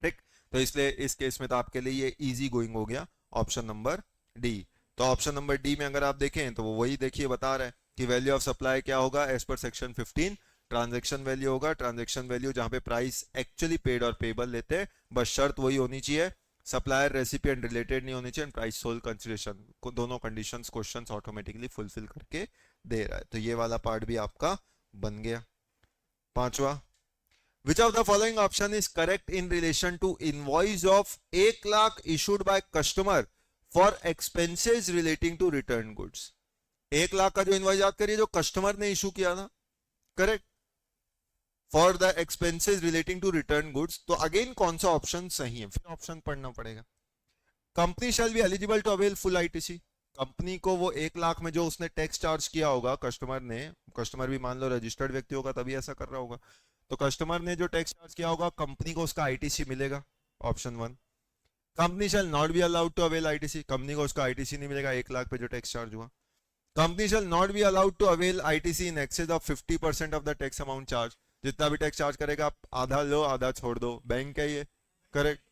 ठीक। तो इसलिए इस केस में तो आपके लिए ये इजी गोइंग हो गया ऑप्शन नंबर डी। तो ऑप्शन नंबर डी में अगर आप देखें तो वो वही देखिए बता रहा है कि वैल्यू ऑफ सप्लाई क्या होगा as per section 15, transaction value होगा। ट्रांजैक्शन वैल्यू जहां पे प्राइस एक्चुअली पेड और पेबल लेते हैं, बस शर्त वही होनी चाहिए, सप्लायर रेसिपिएंट रिलेटेड नहीं होनी चाहिए, प्राइस सोल कंसिडरेशन को दोनों कंडीशंस क्वेश्चंस ऑटोमेटिकली फुलफिल करके दे रहा है। तो ये वाला पार्ट भी आपका बन गया। पांचवा, which of the following option is correct in relation to invoice of 1 lakh issued by customer for expenses relating to return goods। 1 lakh का जो इनवॉइस याद करिए जो कस्टमर ने इशू किया था, correct, for the expenses relating to return goods. तो again कौन सा ऑप्शन सही है, फिर ऑप्शन पढ़ना पड़ेगा। Company shall be eligible to avail full ITC. Company को वो 1 लाख में जो उसने टैक्स चार्ज किया होगा कस्टमर ने, कस्टमर भी मान लो रजिस्टर्ड व्यक्ति होगा तभी ऐसा कर रहा होगा, तो कस्टमर ने जो टैक्स चार्ज किया होगा कंपनी को उसका आईटीसी मिलेगा, option 1। Company shall not be allowed to avail ITC, company को उसका आईटीसी नहीं मिलेगा 1 लाख पे जो टैक्स चार्ज हुआ। Company shall not be allowed to avail ITC in excess of 50% of the tax amount charge. जितना भी टैक्स चार्ज करेगा आप आधा लो आधा छोड़ दो, बैंक है ये, correct.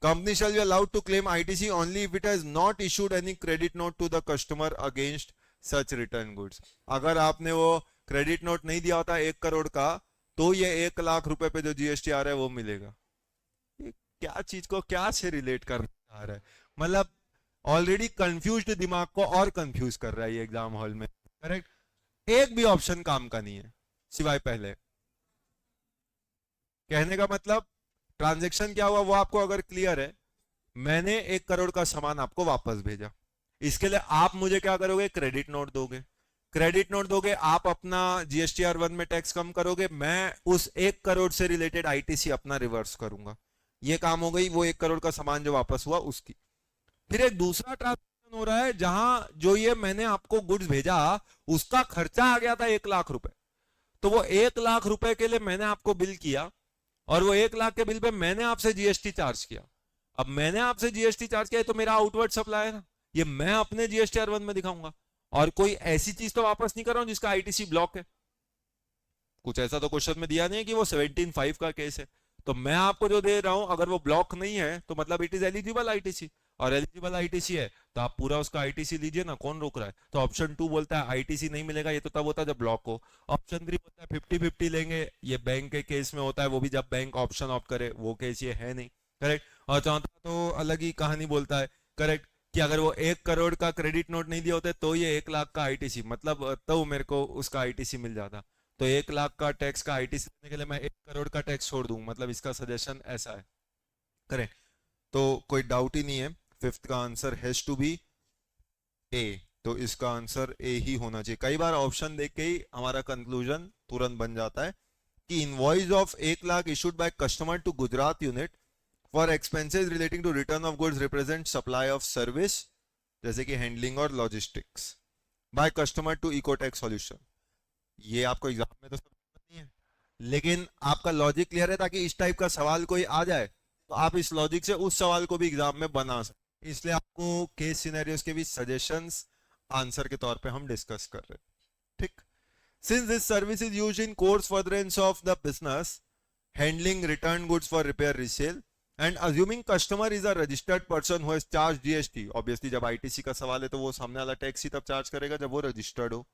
Company shall be allowed to claim ITC only if it has not issued any credit note to the customer against such return goods। अगर आपने वो क्रेडिट नोट नहीं दिया होता 1 करोड़ का तो ये 1 लाख रुपए पे जो जीएसटी आ रहा है वो मिलेगा। ये क्या चीज को क्या से रिलेट कर आ रहा है, मतलब ऑलरेडी कंफ्यूज्ड दिमाग को और कंफ्यूज कर रहा है ये एग्जाम हॉल में, करेक्ट। एक भी ऑप्शन काम का नहीं है सिवाय पहले। कहने का मतलब ट्रांजैक्शन क्या हुआ वो आपको अगर क्लियर है, मैंने 1 करोड़ का सामान आपको वापस भेजा, इसके लिए आप मुझे क्या करोगे, क्रेडिट नोट दोगे। क्रेडिट नोट दोगे, आप अपना जीएसटीआर 1 में टैक्स कम करोगे, मैं उस 1 करोड़ से रिलेटेड आईटीसी अपना रिवर्स करूंगा। ये काम हो गई वो 1 करोड़ का सामान जो वापस हुआ उसकी। फिर एक दूसरा ट्रांजैक्शन हो रहा है जहां जो ये मैंने आपको गुड्स भेजा उसका खर्चा आ गया था 1 लाख रुपए, तो वो 1 लाख रुपए के लिए मैंने आपको बिल किया और वो 1 लाख के बिल पे मैंने आपसे जीएसटी चार्ज किया। अब मैंने आपसे जीएसटी चार्ज किया तो मेरा आउटवर्ड सप्लाई है ना, ये मैं अपने जीएसटीआर 1 में दिखाऊंगा और कोई ऐसी चीज तो वापस नहीं कर रहा हूं जिसका आईटीसी ब्लॉक है। कुछ ऐसा तो क्वेश्चन में दिया नहीं है कि वो 17(5) का केस है, तो मैं आपको जो दे रहा हूं अगर वो ब्लॉक नहीं है तो मतलब इट इज एलिजिबल आईटीसी, और एलिजिबल आईटीसी है तो आप पूरा उसका आईटीसी लीजिए ना, कौन रोक रहा है। तो ऑप्शन 2 बोलता है आईटीसी नहीं मिलेगा, ये तो तब होता है जब ब्लॉक हो। ऑप्शन 3 बोलता है 50-50 लेंगे, ये बैंक के केस में होता है, वो भी जब बैंक ऑप्शन ऑप्ट करे, वो केस ये है नहीं, करेक्ट। और चौथा तो अलग ही कहानी बोलता है, करेक्ट, कि अगर वो 1 करोड़ का क्रेडिट नोट नहीं दिया होते तो ये 1 लाख का आईटीसी, मतलब तो मेरे को उसका आईटीसी मिल जाता। तो 1 लाख का टैक्स का आईटीसी देने के लिए मैं 1 करोड़ का टैक्स छोड़ दूं, मतलब इसका सजेशन ऐसा है। करेक्ट, तो कोई डाउट ही नहीं है, फिफ्थ का आंसर हैज टू बी ए। तो इसका आंसर ए ही होना चाहिए। कई बार ऑप्शन देख के ही हमारा कंक्लूजन तुरंत बन जाता है कि invoice of 1 lakh issued by customer to Gujarat unit for expenses relating to return of goods represent supply of service, जैसे कि हैंडलिंग और logistics, by customer to Ecotech solution. ये आपको एग्जाम में तो सब नहीं है, लेकिन आपका लॉजिक क्लियर है, ताकि इस टाइप का सवाल कोई आ जाए तो आप इस लॉजिक से उस सवाल को भी एग्जाम में बना सकते। इसलिए आपको केस सिनेरियोस के भी सजेशंस आंसर के तौर पे हम डिस्कस कर रहे हैं। ठीक, since this service is used in course furtherance of the business handling return goods for repair resale and assuming customer is a registered person who has charge GST, obviously जब ITC का सवाल है तो वो सामने वाला टैक्स ही तब charge करेगा जब वो रजिस्टर्ड हो।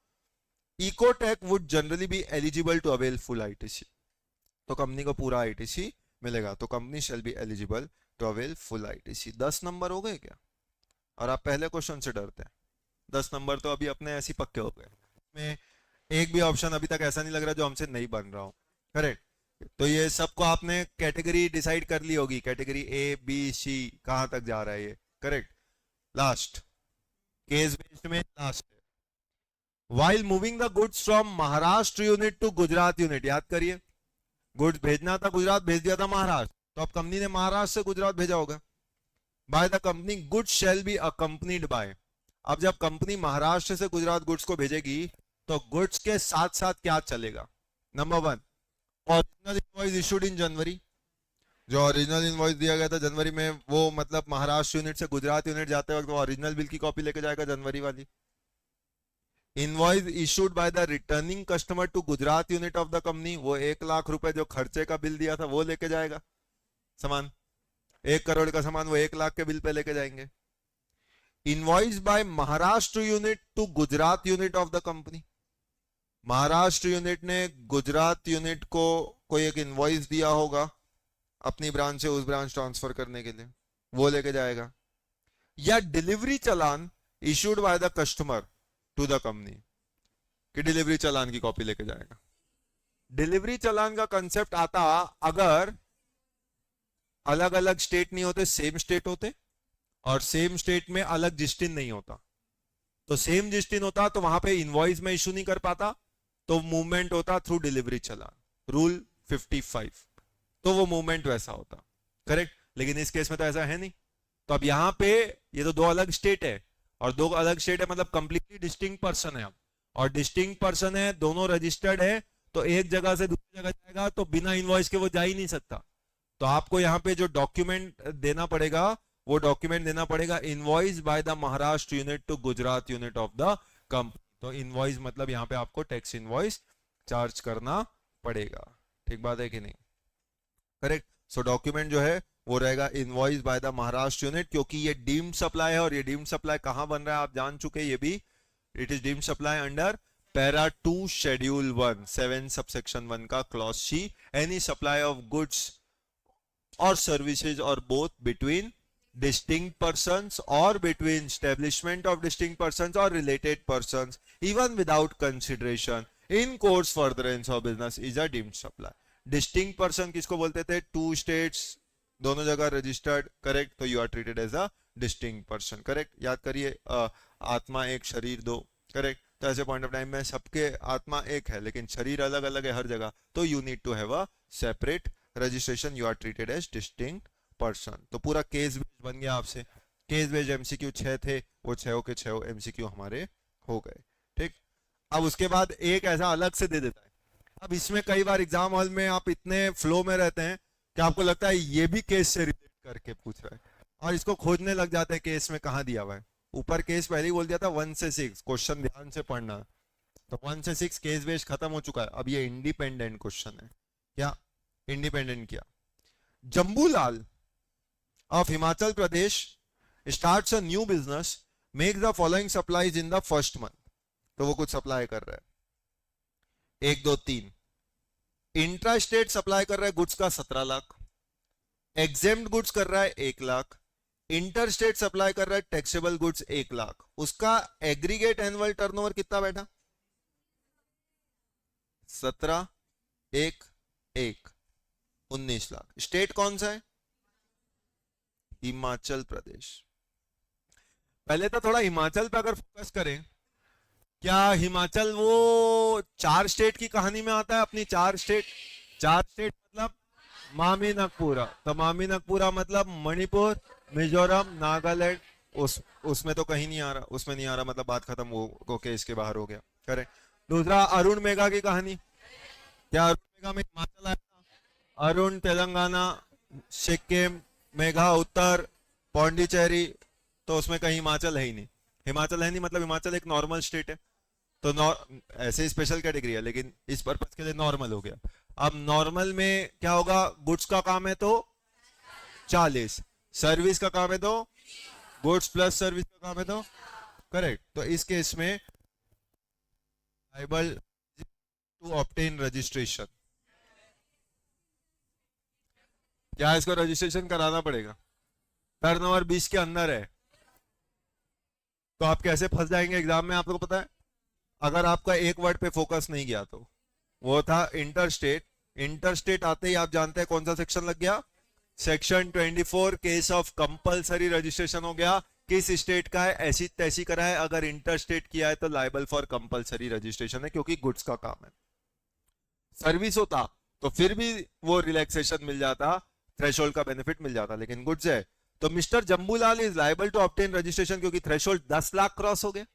Ecotech would generally be eligible to avail full ITC, तो कंपनी को पूरा आईटीसी मिलेगा, तो company shall be eligible to avail full ITC. 10 number हो गए क्या? और आप पहले क्वेश्चन से डरते हैं। 10 नंबर तो अभी अपने ऐसे पक्के हो गए, में एक भी ऑप्शन अभी तक ऐसा नहीं लग रहा जो हमसे नहीं बन रहा हो। करेक्ट, तो ये सबको आपने कैटेगरी डिसाइड कर ली होगी, कैटेगरी ए बी सी कहां तक जा रहा है ये। करेक्ट, लास्ट केस बेस्ड में लास्ट है, while moving the goods from Maharashtra unit to Gujarat unit. याद करिए, गुड्स भेजना था गुजरात, भेज दिया था महाराष्ट्र, तो अब कंपनी ने महाराष्ट्र से गुजरात भेजा होगा। By the company goods shall be accompanied by. अब जब कंपनी महाराष्ट्र से गुजरात गुड्स को भेजेगी तो गुड्स के साथ साथ क्या चलेगा? Number 1, original invoice issued in January. जो ओरिजिनल इनवॉइस दिया गया था जनवरी में, वो मतलब महाराष्ट्र यूनिट से गुजरात यूनिट जाते वक्त वो ओरिजिनल बिल की कॉपी लेके जाएगा जनवरी वाली। Invoice issued by the returning customer to Gujarat unit of the company, वो 1 लाख रुपए जो खर्चे का बिल दिया था वो लेके जाएगा सामान, 1 करोड़ का सामान वो 1 लाख के बिल पे लेके जाएंगे। Invoice by Maharashtra unit to Gujarat unit of the company, Maharashtra unit ने गुजरात यूनिट को कोई एक इनवॉइस दिया होगा अपनी ब्रांच से उस ब्रांच ट्रांसफर करने के लिए, वो लेके जाएगा। या delivery challan issued by the customer to the company, कि डिलीवरी चालान की कॉपी लेके जाएगा। डिलीवरी चालान का कंसेप्ट आता अगर अलग अलग स्टेट नहीं होते, सेम स्टेट होते, और सेम स्टेट में अलग जिस्टिन नहीं होता। तो सेम जिस्टिन होता तो वहां पे इनवॉइस में इशू नहीं कर पाता, तो मूवमेंट होता थ्रू डिलीवरी चालान, रूल 55, तो वो मूवमेंट वैसा होता। करेक्ट, लेकिन इस केस में तो ऐसा है नहीं। तो अब यहां पे ये तो 2 अलग स्टेट है, और 2 अलग स्टेट है मतलब कंप्लीटली डिस्टिंक्ट पर्सन है अब, और डिस्टिंक्ट पर्सन है, दोनों रजिस्टर्ड है, तो एक जगह से दूसरी जगह जाएगा तो बिना इनवॉइस के वो जा ही नहीं सकता। तो आपको यहाँ पे जो डॉक्यूमेंट देना पड़ेगा वो डॉक्यूमेंट देना पड़ेगा invoice by the Maharashtra unit to Gujarat unit of the company. तो इनवॉइस मतलब यहाँ पे आपको टैक्स इनवॉइस चार्ज करना पड़ेगा। ठीक बात है कि नहीं? करेक्ट, सो डॉक्यूमेंट जो है वो रहेगा invoice by the Maharashtra unit, क्योंकि ये डीम्ड सप्लाई है, और ये डीम्ड सप्लाई कहां बन रहा है आप जान चुके हैं, ये भी it is deemed supply under para 2 schedule 1 7 subsection 1 का clause C, any supply of goods or services or both between distinct persons or between establishment of distinct persons or related persons even without consideration in course furtherance of business is a deemed supply. Distinct person किसको बोलते थे? 2 states दोनों जगह registered. Correct, तो you are treated as a distinct person. Correct, याद करिए आत्मा एक शरीर दो। करेक्ट, तो ऐसे पॉइंट ऑफ टाइम में सबके आत्मा एक है लेकिन शरीर अलग अलग है हर जगह, तो you need to have a separate registration, you are treated as distinct person. तो पूरा केस बेस्ड बन गया आपसे। केस बेस्ड एमसीक्यू 6 थे, वो 6 के 6 एमसीक्यू हमारे हो गए। ठीक, अब उसके बाद एक ऐसा अलग से दे देता है। अब इसमें कई बार एग्जाम हॉल में आप इतने फ्लो में रहते हैं कि आपको लगता है ये भी केस से रिलेट करके पूछ रहा है, और इसको खोजने लग जाते हैं केस में कहां दिया हुआ है। ऊपर केस पहले ही बोल दिया था 1 से 6, क्वेश्चन ध्यान से पढ़ना। तो 1 से 6 केस बेस्ड खत्म हो चुका है, अब ये इंडिपेंडेंट क्वेश्चन है। क्या इंडिपेंडेंट किया? जम्बूलाल of Himachal Pradesh starts a new business, makes the following supplies in the first month. तो वो कुछ सप्लाई कर रहा है 1 2 3। इंट्रा स्टेट सप्लाई कर रहा है गुड्स का 17 लाख, एग्जेम्प्ट गुड्स कर रहा है 1 लाख, इंटर स्टेट सप्लाई कर रहा है टैक्सेबल गुड्स 1 लाख। उसका एग्रीगेट एनुअल टर्नओवर कितना बैठा? 17 1 1 19 लाख। स्टेट कौन सा है? हिमाचल प्रदेश। पहले तो थोड़ा हिमाचल पे अगर फोकस करें, क्या हिमाचल वो 4 स्टेट की कहानी में आता है? अपनी 4 स्टेट, 4 स्टेट मतलब मामी नागपुरा, तो मामी नागपुरा मतलब मणिपुर, मिजोरम, नागालैंड। उसमें तो कहीं नहीं आ रहा, उसमें नहीं आ रहा, मतलब बात खत्म हो, ओके इसके बाहर हो गया। करेक्ट। दूसरा अरुण मेघा की कहानी, क्या अरुण मेघा में हिमाचल आया? अरुण तेलंगाना, सिक्किम, मेघा उत्तर, पौंडीचेरी, तो उसमें कहीं हिमाचल है ही नहीं। हिमाचल है नहीं मतलब हिमाचल एक नॉर्मल स्टेट है, तो ऐसे स्पेशल कैटेगरी है, लेकिन इस पर्पज के लिए नॉर्मल हो गया। अब नॉर्मल में क्या होगा? गुड्स का काम है तो 40, सर्विस का काम है तो गुड्स प्लस सर्विस का काम है तो करेक्ट। तो इस केस में लायबल टू ऑब्टेन रजिस्ट्रेशन, क्या इसको रजिस्ट्रेशन कराना पड़ेगा? टर्नओवर 20 के अंदर है तो आप कैसे फंस जाएंगे एग्जाम में, आप लोगों को पता है? अगर आपका एक वर्ड पे फोकस नहीं गया तो, वो था इंटर स्टेट। इंटर स्टेट आते ही आप जानते हैं कौन सा सेक्शन लग गया? Section 24, case of compulsory registration हो गया। किस स्टेट का है? ऐसी तैसी करा है, अगर इंटर स्टेट किया है तो लाइबल फॉर कंपलसरी रजिस्ट्रेशन है, क्योंकि गुड्स का काम है। सर्विस होता तो फिर भी वो रिलैक्सेशन मिल जाता, थ्रेशोल्ड का बेनिफिट मिल जाता, लेकिन गुड्स है तो mister Jambulal is liable to obtain registration, क्योंकि थ्रेशोल्ड 10 लाख क्रॉस हो गया।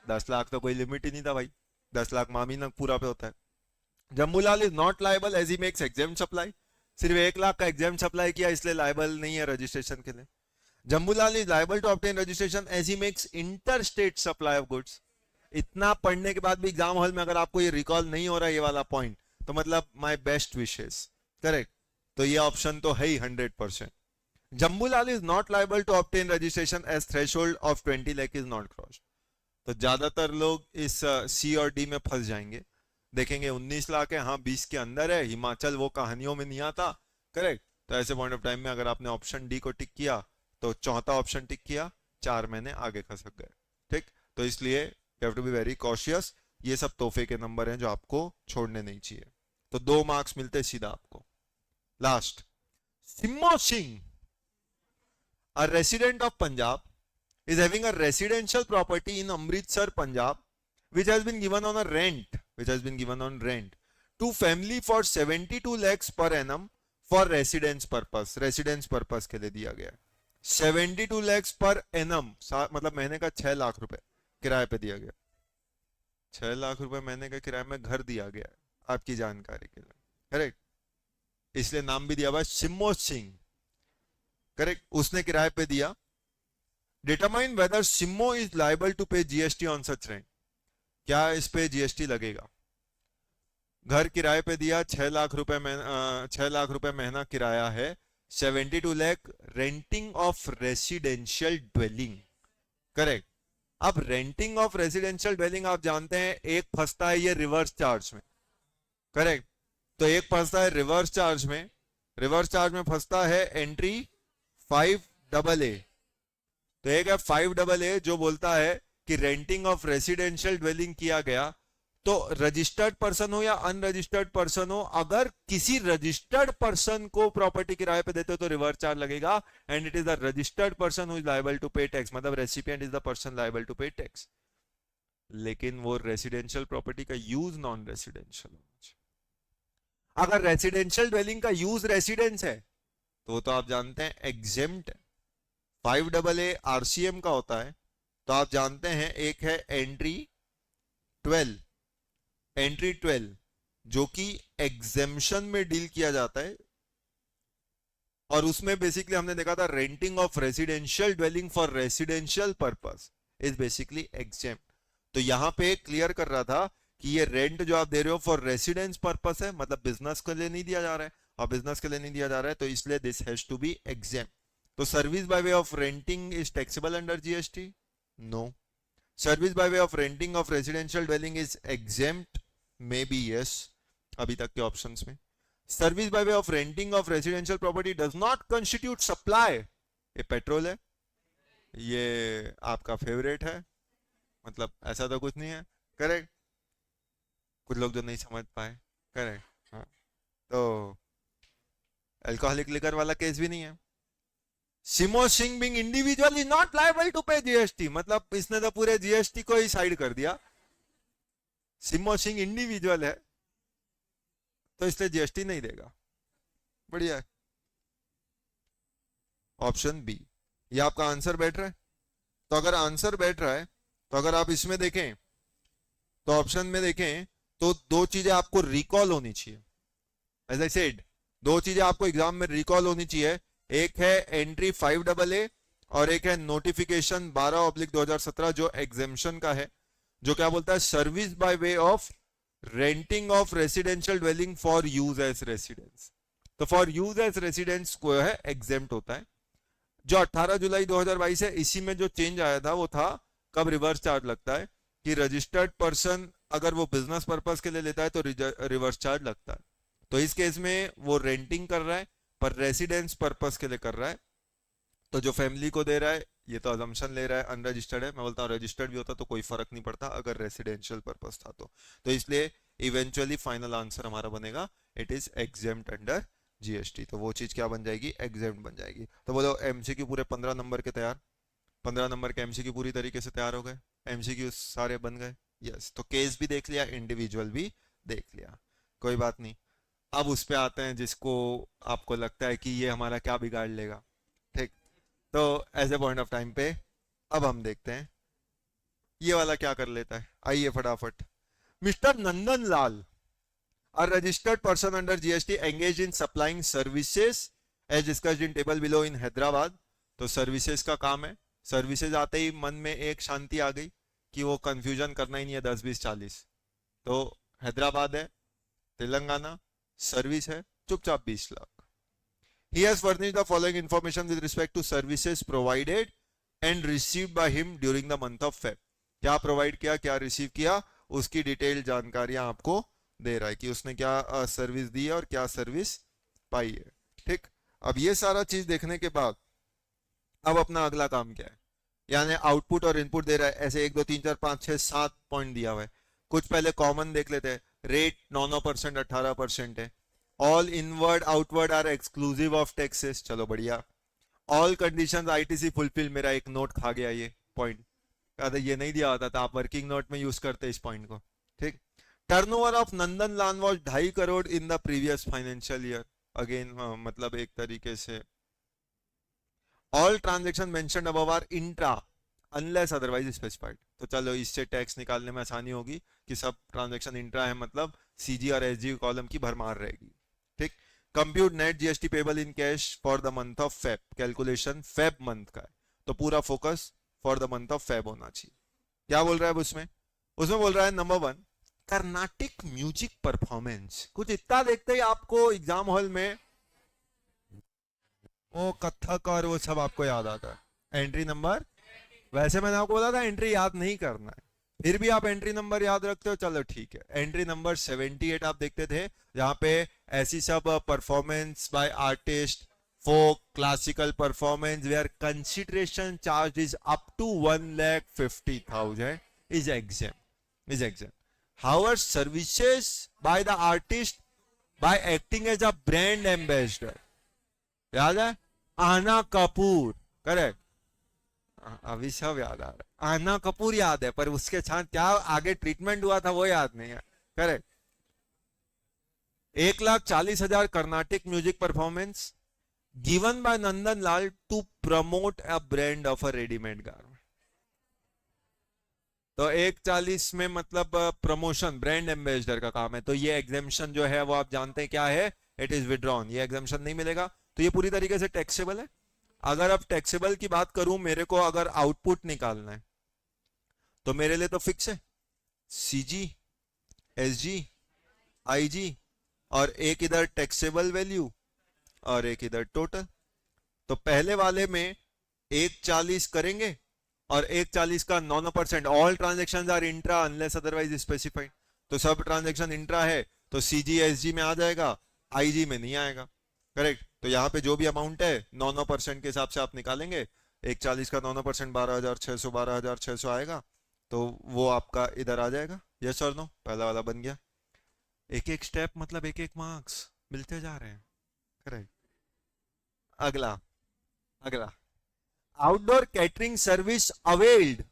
10 लाख तो कोई लिमिट ही नहीं था भाई, 10 लाख मामी ना पूरा पे होता है। Jambulal is not liable as he makes exempt supply, सिर्फ 1 लाख का एग्जेम्प्ट सप्लाई किया इसलिए लाइबल नहीं है रजिस्ट्रेशन के लिए। Jambulal is liable to obtain registration as he makes inter state supply of goods. इतना पढ़ने के बाद भी एग्जाम हॉल में अगर आपको ये रिकॉल नहीं हो रहा है ये वाला पॉइंट, तो मतलब माय बेस्ट विशेस। करेक्ट, तो ये ऑप्शन तो है ही 100%। Jambulal is not liable to obtain registration as threshold of 20 lakh is not crossed. तो ज्यादातर लोग इस सी और डी में फंस जाएंगे। देखेंगे 19 लाख है, हाँ 20 के अंदर है, हिमाचल वो कहानियों में नहीं आता। करेक्ट, तो ऐसे पॉइंट ऑफ टाइम में अगर आपने ऑप्शन डी को टिक किया तो चौथा ऑप्शन टिक किया, 4 महीने आगे खसक गए। ठीक, तो इसलिए you have to be very cautious. ये सब तोहफे के नंबर हैं जो आपको छोड़ने नहीं चाहिए। तो 2 मार्क्स मिलते सीधा आपको। Last, Simmo Singh, a resident of Punjab, is having a residential property in Amritsar, Punjab, which has been given on a rent, to family for 72 lakhs per annum for residence purpose. Residence purpose के लिए दिया गया है 72 lakhs per annum, मतलब महीने का 6 लाख रुपए किराए पे दिया गया। 6 लाख रुपए महीने का किराए में घर दिया गया है, आपकी जानकारी के लिए। करेक्ट, इसलिए नाम भी दिया हुआ है सिम्मो सिंह। करेक्ट, उसने किराए पे दिया। Determine whether Simmo is liable to pay GST on such rent, क्या इस पे जीएसटी लगेगा? घर किराए पे दिया, 6 लाख रुपए में 6 लाख रुपए महीना किराया है, 72 lakh renting of residential dwelling. Correct, अब रेंटिंग ऑफ रेसिडेंशियल ड्वेलिंग आप जानते हैं एक फंसता है ये रिवर्स चार्ज में। करेक्ट, तो एक फंसता है रिवर्स चार्ज में, रिवर्स चार्ज में फंसता है एंट्री 5AA। तो एक है 5AA जो बोलता है कि रेंटिंग ऑफ रेसिडेंशियल ड्वेलिंग किया गया, तो रजिस्टर्ड पर्सन हो या अनरजिस्टर्ड पर्सन हो, अगर किसी रजिस्टर्ड पर्सन को प्रॉपर्टी किराए पे देते हो तो रिवर्स चार्ज लगेगा, and it is the registered person who is liable to pay tax, मतलब recipient is the person liable to pay tax. लेकिन वो रेसिडेंशियल प्रॉपर्टी का यूज नॉन रेसिडेंशियल होना चाहिए। अगर रेसिडेंशियल ड्वेलिंग का यूज रेसिडेंस है तो वो तो आप जानते हैं एग्जेम्प्ट है। 5AA आरसीएम का होता है, तो आप जानते हैं एक है एंट्री 12, एंट्री 12 जो कि एग्जेम्पशन में डील किया जाता है, और उसमें बेसिकली हमने देखा था renting of residential dwelling for residential purpose is basically exempt. तो यहां पे क्लियर कर रहा था कि ये रेंट जो आप दे रहे हो फॉर रेसिडेंस पर्पस है, मतलब बिजनेस के लिए नहीं दिया जा रहा है, और बिजनेस के लिए नहीं दिया जा रहा है तो इसलिए this has to be exempt. तो service by way of renting is taxable under GST? No. Service by way of renting of residential dwelling is exempt? May be yes, अभी तक के ऑप्शंस में। Service by way of renting of residential property does not constitute supply, ये petrol है, ये आपका favourite है, मतलब ऐसा तो कुछ नहीं है। करेक्ट, कुछ लोग जो नहीं समझ पाए। करेक्ट। हाँ, तो अल्कोहलिक लिकर वाला केस भी नहीं है। Simo Singh being individual is not liable to pay GST, मतलब इसने तो पूरे जीएसटी को ही साइड कर दिया। सिमो सिंह इंडिविजुअल है तो इसलिए जीएसटी नहीं देगा। बढ़िया है। ऑप्शन बी, ये आपका आंसर बैठ रहा है। तो अगर आंसर बैठ रहा है, तो अगर आप इसमें देखें, तो ऑप्शन में देखें, तो दो चीजें आपको रिकॉल होनी चाहिए। एज आई सेड, दो चीजें आपको एग्जाम में रिकॉल होनी चाहिए। एक है एंट्री 5AA और एक है नोटिफिकेशन 12/2017 जो एग्जेम्पशन का है, जो क्या बोलता है, service by way of renting of residential dwelling for use as residence. तो फॉर यूज एज रेसिडेंस को है एग्जेम्प्ट होता है। जो 18 जुलाई 2022 है, इसी में जो चेंज आया था वो था कब रिवर्स चार्ज लगता है, कि रजिस्टर्ड पर्सन अगर वो बिजनेस पर्पस के लिए लेता है तो रिवर्स चार्ज लगता है। तो इस केस में वो रेंटिंग कर रहा है पर रेसिडेंस पर्पस के लिए कर रहा है, तो जो फैमिली को दे रहा है ये तो अजम्पशन ले रहा है अनरजिस्टर्ड है। मैं बोलता हूँ रजिस्टर्ड भी होता तो कोई फर्क नहीं पड़ता अगर रेसिडेंशियल पर्पस था तो इसलिए इवेंचुअली फाइनल आंसर हमारा बनेगा it is exempt under GST. तो वो चीज क्या बन जाएगी, एग्जेम्प्ट बन जाएगी। तो बोलो एमसीक्यू पूरे 15 नंबर के तैयार, 15 नंबर के एमसीक्यू पूरी तरीके से तैयार हो गए, एमसीक्यू सारे बन गए। यस, तो केस भी देख लिया, इंडिविजुअल भी देख लिया, कोई बात नहीं। अब उस पे आते हैं जिसको आपको लगता है कि ये हमारा क्या बिगाड़ लेगा। ठीक, तो as a point of time पे अब हम देखते हैं ये वाला क्या कर लेता है। आइए फटाफट। Mister Nandan Lal, a registered person under GST engaged in supplying services as discussed in table below in Hyderabad. तो सर्विसेज का काम है। सर्विसेज आते ही मन में एक शांति आ गई कि वो कंफ्यूजन करना ही नहीं है 10 20 40। तो हैदराबाद है, तेलंगाना, सर्विस है, चुपचाप 20 lakh. He has furnished the following information with respect to services provided and received by him during the month of Feb। क्या प्रोवाइड किया, क्या रिसीव किया, उसकी डिटेल जानकारियां आपको दे रहा है कि उसने क्या सर्विस दी है और क्या सर्विस पाई है। ठीक, अब ये सारा चीज देखने के बाद अब अपना अगला काम क्या है, यानी आउटपुट और इनपुट दे रहा है। ऐसे 1 2 3 4 5 6 7 पॉइंट दिया हुआ है। कुछ पहले कॉमन देख लेते हैं। रेट 9% 18% है। All inward outward are exclusive of taxes, चलो बढ़िया। ऑल कंडीशंस आईटीसी फुलफिल, मेरा एक नोट खा गया ये पॉइंट, ये नहीं दिया होता था, आप वर्किंग नोट में यूज करते इस पॉइंट को। ठीक, turnover of Nandan Lal was 2.5 crore in the previous financial year. Again मतलब एक तरीके से all transaction mentioned above are intra unless otherwise specified. तो चलो इससे टैक्स निकालने में आसानी होगी कि सब ट्रांजैक्शन इंट्रा है, मतलब सीजी और एसजी कॉलम की भरमार रहेगी। ठीक, compute net GST payable in cash for the month of Feb, calculation Feb month का है तो पूरा focus for the month of Feb होना चाहिए। क्या बोल रहा है उसमें बोल रहा है नंबर 1 कर्नाटिक म्यूजिक परफॉर्मेंस। कुछ इतना देखते ही आपको एग्जाम हॉल में वो कथक और वो सब आपको याद आता है। एंट्री नंबर, वैसे मैंने आपको बोला था एंट्री याद नहीं करना है, फिर भी आप एंट्री नंबर याद रखते हो, चलो ठीक है। एंट्री नंबर 78 आप देखते थे, जहां पे ऐसी सब performance by artist, folk, classical performance where consideration charge is up to 1,50,000 is exempt. However, services by the artist by acting as a brand ambassador, याद है, आना कपूर, करेक्ट। अभी सब याद आ रहा है, आना कपूर याद है, पर उसके साथ क्या आगे ट्रीटमेंट हुआ था वो याद नहीं है। Correct. 1,40,000 Carnatic music performance given by Nandan Lal to promote a brand of a readymade garment. तो 1,40 में मतलब प्रमोशन, ब्रांड एम्बेसडर का काम है। तो ये एग्जेम्पशन जो है वो आप जानते हैं क्या है, इट इज विड्रॉन। ये एग्जेम्पशन नहीं मिलेगा, तो ये पूरी तरीके से टैक्सेबल है। अगर अब टैक्सेबल की बात करूं, मेरे को अगर आउटपुट निकालना है तो मेरे लिए तो फिक्स है, सीजी, एसजी, आईजी, और एक इधर टैक्सेबल वैल्यू और एक इधर टोटल। तो पहले वाले में 1,40 करेंगे और 1,40 का 9%। All transaction are intra unless otherwise specified. तो सब ट्रांजेक्शन इंट्रा है तो सीजी एसजी में आ जाएगा, आईजी में नहीं आएगा। करेक्ट। तो यहाँ पे जो भी अमाउंट है 9% के हिसाब से आप निकालेंगे। 1,40 का 9% 12,600 आएगा, तो वो आपका इधर आ जाएगा। यस और नो, पहला वाला बन गया। एक एक स्टेप मतलब एक एक मार्क्स मिलते जा रहे हैं। करेक्ट। अगला, अगला, outdoor catering service availed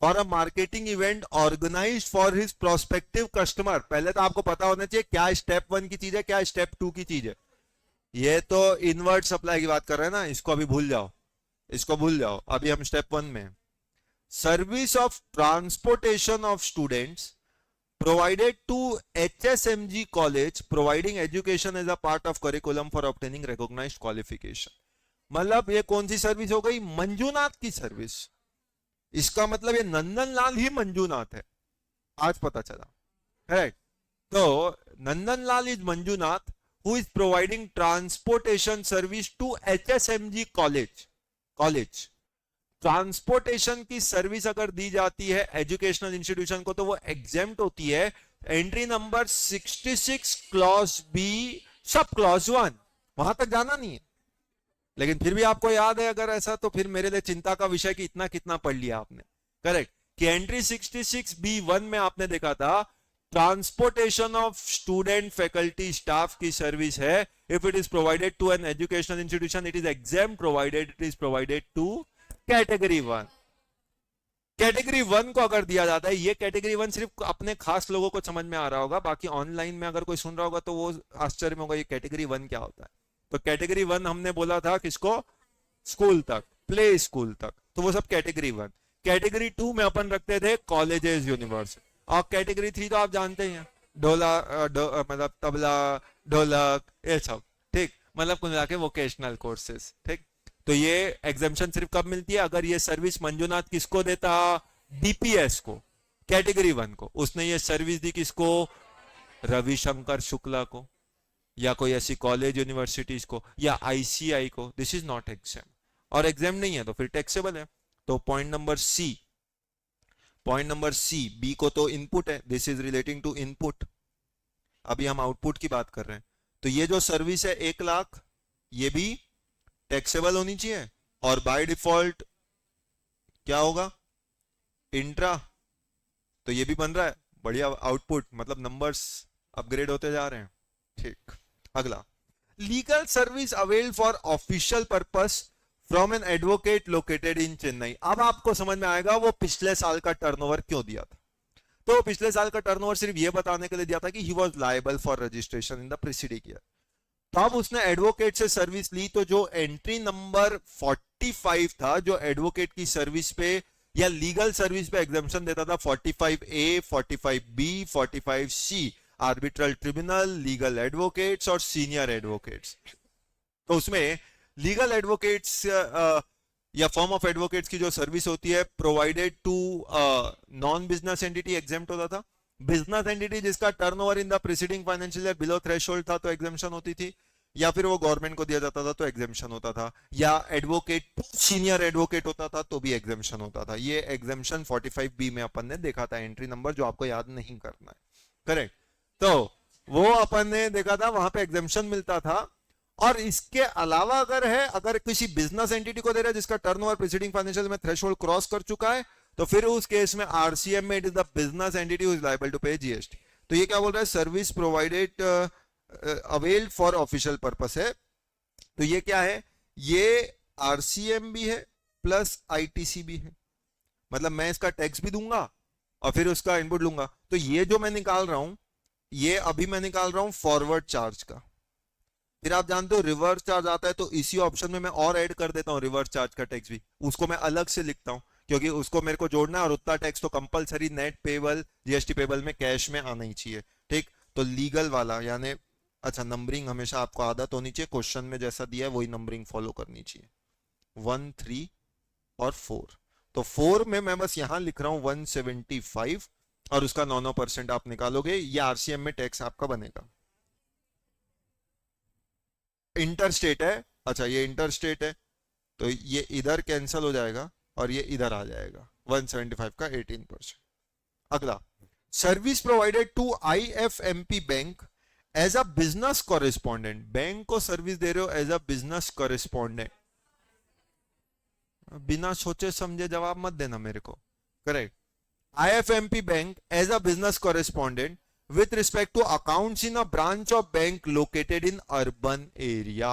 for a marketing event organised for his prospective customer. पहले तो आपको पता होना चाहिए क्या स्टेप 1 की चीज है, क्या स्टेप 2 की चीज है। ये तो इनवर्ट सप्लाई की बात कर रहे हैं ना, इसको अभी भूल जाओ, इसको भूल जाओ, अभी हम स्टेप 1 में। Service of transportation of students provided to HSMG college providing education as a part of curriculum for obtaining recognized qualification। मतलब ये कौन सी सर्विस हो गई? मंजूनाथ की सर्विस। इसका मतलब ये नंदनलाल ही मंजूनाथ है, आज पता चला। करेक्ट। तो Nandanlal is Manjunath who is providing transportation service to HSMG college. Transportation की सर्विस अगर दी जाती है एजुकेशनल इंस्टीट्यूशन को तो वो एग्जेम्प्ट होती है entry number 66 clause B sub clause 1, वहां तक जाना नहीं है। लेकिन फिर भी आपको याद है अगर ऐसा तो फिर मेरे लिए चिंता का विषय कि इतना कितना पढ़ लिया आपने। करेक्ट। कि एंट्री 66B1 में आपने देखा था transportation of student faculty staff की सर्विस है। If it is provided to an educational institution it is exempt provided it is provided to category 1। Category 1 को अगर दिया जाता है, ये कैटेगरी 1 सिर्फ अपने खास लोगों को समझ में आ रहा होगा, बाकी ऑनलाइन में अगर कोई सुन रहा होगा तो वो आश्चर्य में होगा ये कैटेगरी 1 क्या होता है। तो कैटेगरी 1 हमने बोला था किसको? स्कूल तक, प्ले स्कूल तक, तो वो सब कैटेगरी 1। कैटेगरी 2 में अपन रखते थे कॉलेजेस, यूनिवर्सिटी। और कैटेगरी 3 तो आप जानते ही हैं, मतलब तबला, ढोलक, ये सब। ठीक, मतलब कुल मिला के वोकेशनल कोर्सेज। ठीक। तो ये एग्जेम्पशन सिर्फ कब मिलती है? अगर ये सर्विस मंजूनाथ किसको देता? डीपीएस को, कैटेगरी 1 को। उसने ये सर्विस दी किसको? रविशंकर शुक्ला को, या कोई ऐसी कॉलेज यूनिवर्सिटीज को, या आईसीआई को। दिस इज नॉट एग्जाम, और एग्जाम नहीं है तो फिर टैक्सेबल है। तो पॉइंट नंबर सी, बी को तो इनपुट है, this is relating to input. अभी हम आउटपुट की बात कर रहे हैं। तो ये जो सर्विस है 1 लाख, ये भी टैक्सेबल होनी चाहिए। और बाय डिफॉल्ट क्या होगा? इंट्रा। तो ये भी बन रहा है, बढ़िया आउटपुट, मतलब नंबर्स अपग्रेड होते जा रहे हैं। ठीक। अगला, legal service avail for official purpose from an advocate located in Chennai. अब आपको समझ में आएगा वो पिछले साल का टर्नओवर क्यों दिया था। तो पिछले साल का टर्नओवर सिर्फ ये बताने के लिए दिया था कि he was liable for registration in the preceding year. तब उसने एडवोकेट से सर्विस ली, तो जो एंट्री नंबर 45 था, जो एडवोकेट की सर्विस पे या लीगल सर्विस पे एग्जाम्पशन देता था, 45A, 45B, 45C, arbitral tribunal, legal advocates और सीनियर एडवोकेट्स। तो उसमें लीगल एडवोकेट्स या फॉर्म ऑफ एडवोकेट्स की जो सर्विस होती है provided to non business entity exempt होता था। बिजनेस एंटिटी जिसका turnover in the preceding financial year below threshold था तो एग्जेम्पशन होती थी, या फिर वो गवर्नमेंट को दिया जाता था तो एग्जेम्पशन होता था, या एडवोकेट सीनियर एडवोकेट होता था तो भी एग्जेम्पशन होता था। ये एग्जेम्पशन 45B में अपन ने देखा था, एंट्री नंबर जो आपको याद नहीं करना है। करेक्ट। तो वो अपन ने देखा था, वहां पे एग्जेम्पशन मिलता था। और इसके अलावा अगर किसी बिजनेस एंटिटी को दे रहा है जिसका टर्नओवर प्रीसीडिंग फाइनेंशियल में थ्रेशोल्ड क्रॉस कर चुका है, तो फिर उस केस में आरसीएम में it is the business entity who is liable to pay GST. तो ये क्या बोल रहा है? Service provided availed for official purpose है। तो ये क्या है? ये आरसीएम भी है प्लस आईटीसी भी है, मतलब मैं इसका टैक्स भी दूंगा और फिर उसका इनपुट लूंगा। तो ये जो मैं निकाल रहा हूं, ये अभी मैं निकाल रहा हूं फॉरवर्ड चार्ज का। फिर आप जानते हो रिवर्स चार्ज आता है, तो इसी ऑप्शन में मैं और ऐड कर देता हूं रिवर्स चार्ज का टैक्स भी, उसको मैं अलग से लिखता हूं क्योंकि उसको मेरे को जोड़ना है, और उतना टैक्स तो compulsory net payable GST payable में कैश में आना ही चाहिए। ठीक। तो लीगल वाला यानी अच्छा, नंबरिंग हमेशा आपको आदत होनी चाहिए, क्वेश्चन में जैसा दिया है वही नंबरिंग फॉलो करनी चाहिए। 1, 3 और 4। तो 4 में मैं बस यहां लिख रहा हूं 175 और उसका 9% आप निकालोगे, ये आरसीएम में टैक्स आपका बनेगा। इंटरस्टेट है, अच्छा ये इंटरस्टेट है तो ये इधर कैंसिल हो जाएगा और ये इधर आ जाएगा, 175 का 18%। अगला, service provided to IFMP bank as a business correspondent. Bank को सर्विस दे रहे हो एज अ बिजनेस कॉरेस्पॉन्डेंट, बिना सोचे समझे जवाब मत देना मेरे को। Correct. IFMP bank as a business correspondent with respect to accounts in a branch of bank located in urban area.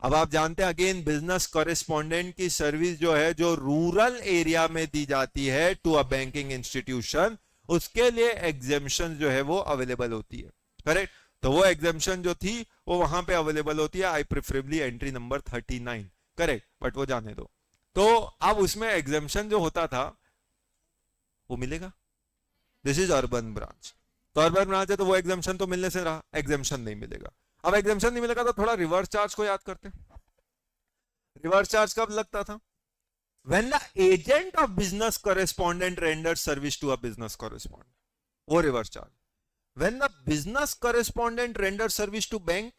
अब आप जानते हैं अगेन बिजनेस कॉरेस्पॉन्डेंट की सर्विस जो है जो रूरल एरिया में दी जाती है टू अ बैंकिंग इंस्टीट्यूशन, उसके लिए एग्जेम्पशन जो है वो अवेलेबल होती है, करेक्ट। तो वो एग्जेम्पशन जो थी वो वहां पे अवेलेबल होती है, I preferably entry number 39, correct, but वो जाने दो। तो अब उसमें एग्जेम्पशन जो होता था वो मिलेगा, दिस इज अर्बन ब्रांच, तो अर्बन ब्रांच है तो वो एग्जेम्पशन तो मिलने से रहा, एग्जेम्पशन नहीं मिलेगा। अब एग्जेम्पशन नहीं मिलेगा तो थोड़ा रिवर्स चार्ज को याद करते हैं। रिवर्स चार्ज कब लगता था? When the agent of business correspondent renders service to a business correspondent, वो reverse charge. When the business correspondent renders service to bank,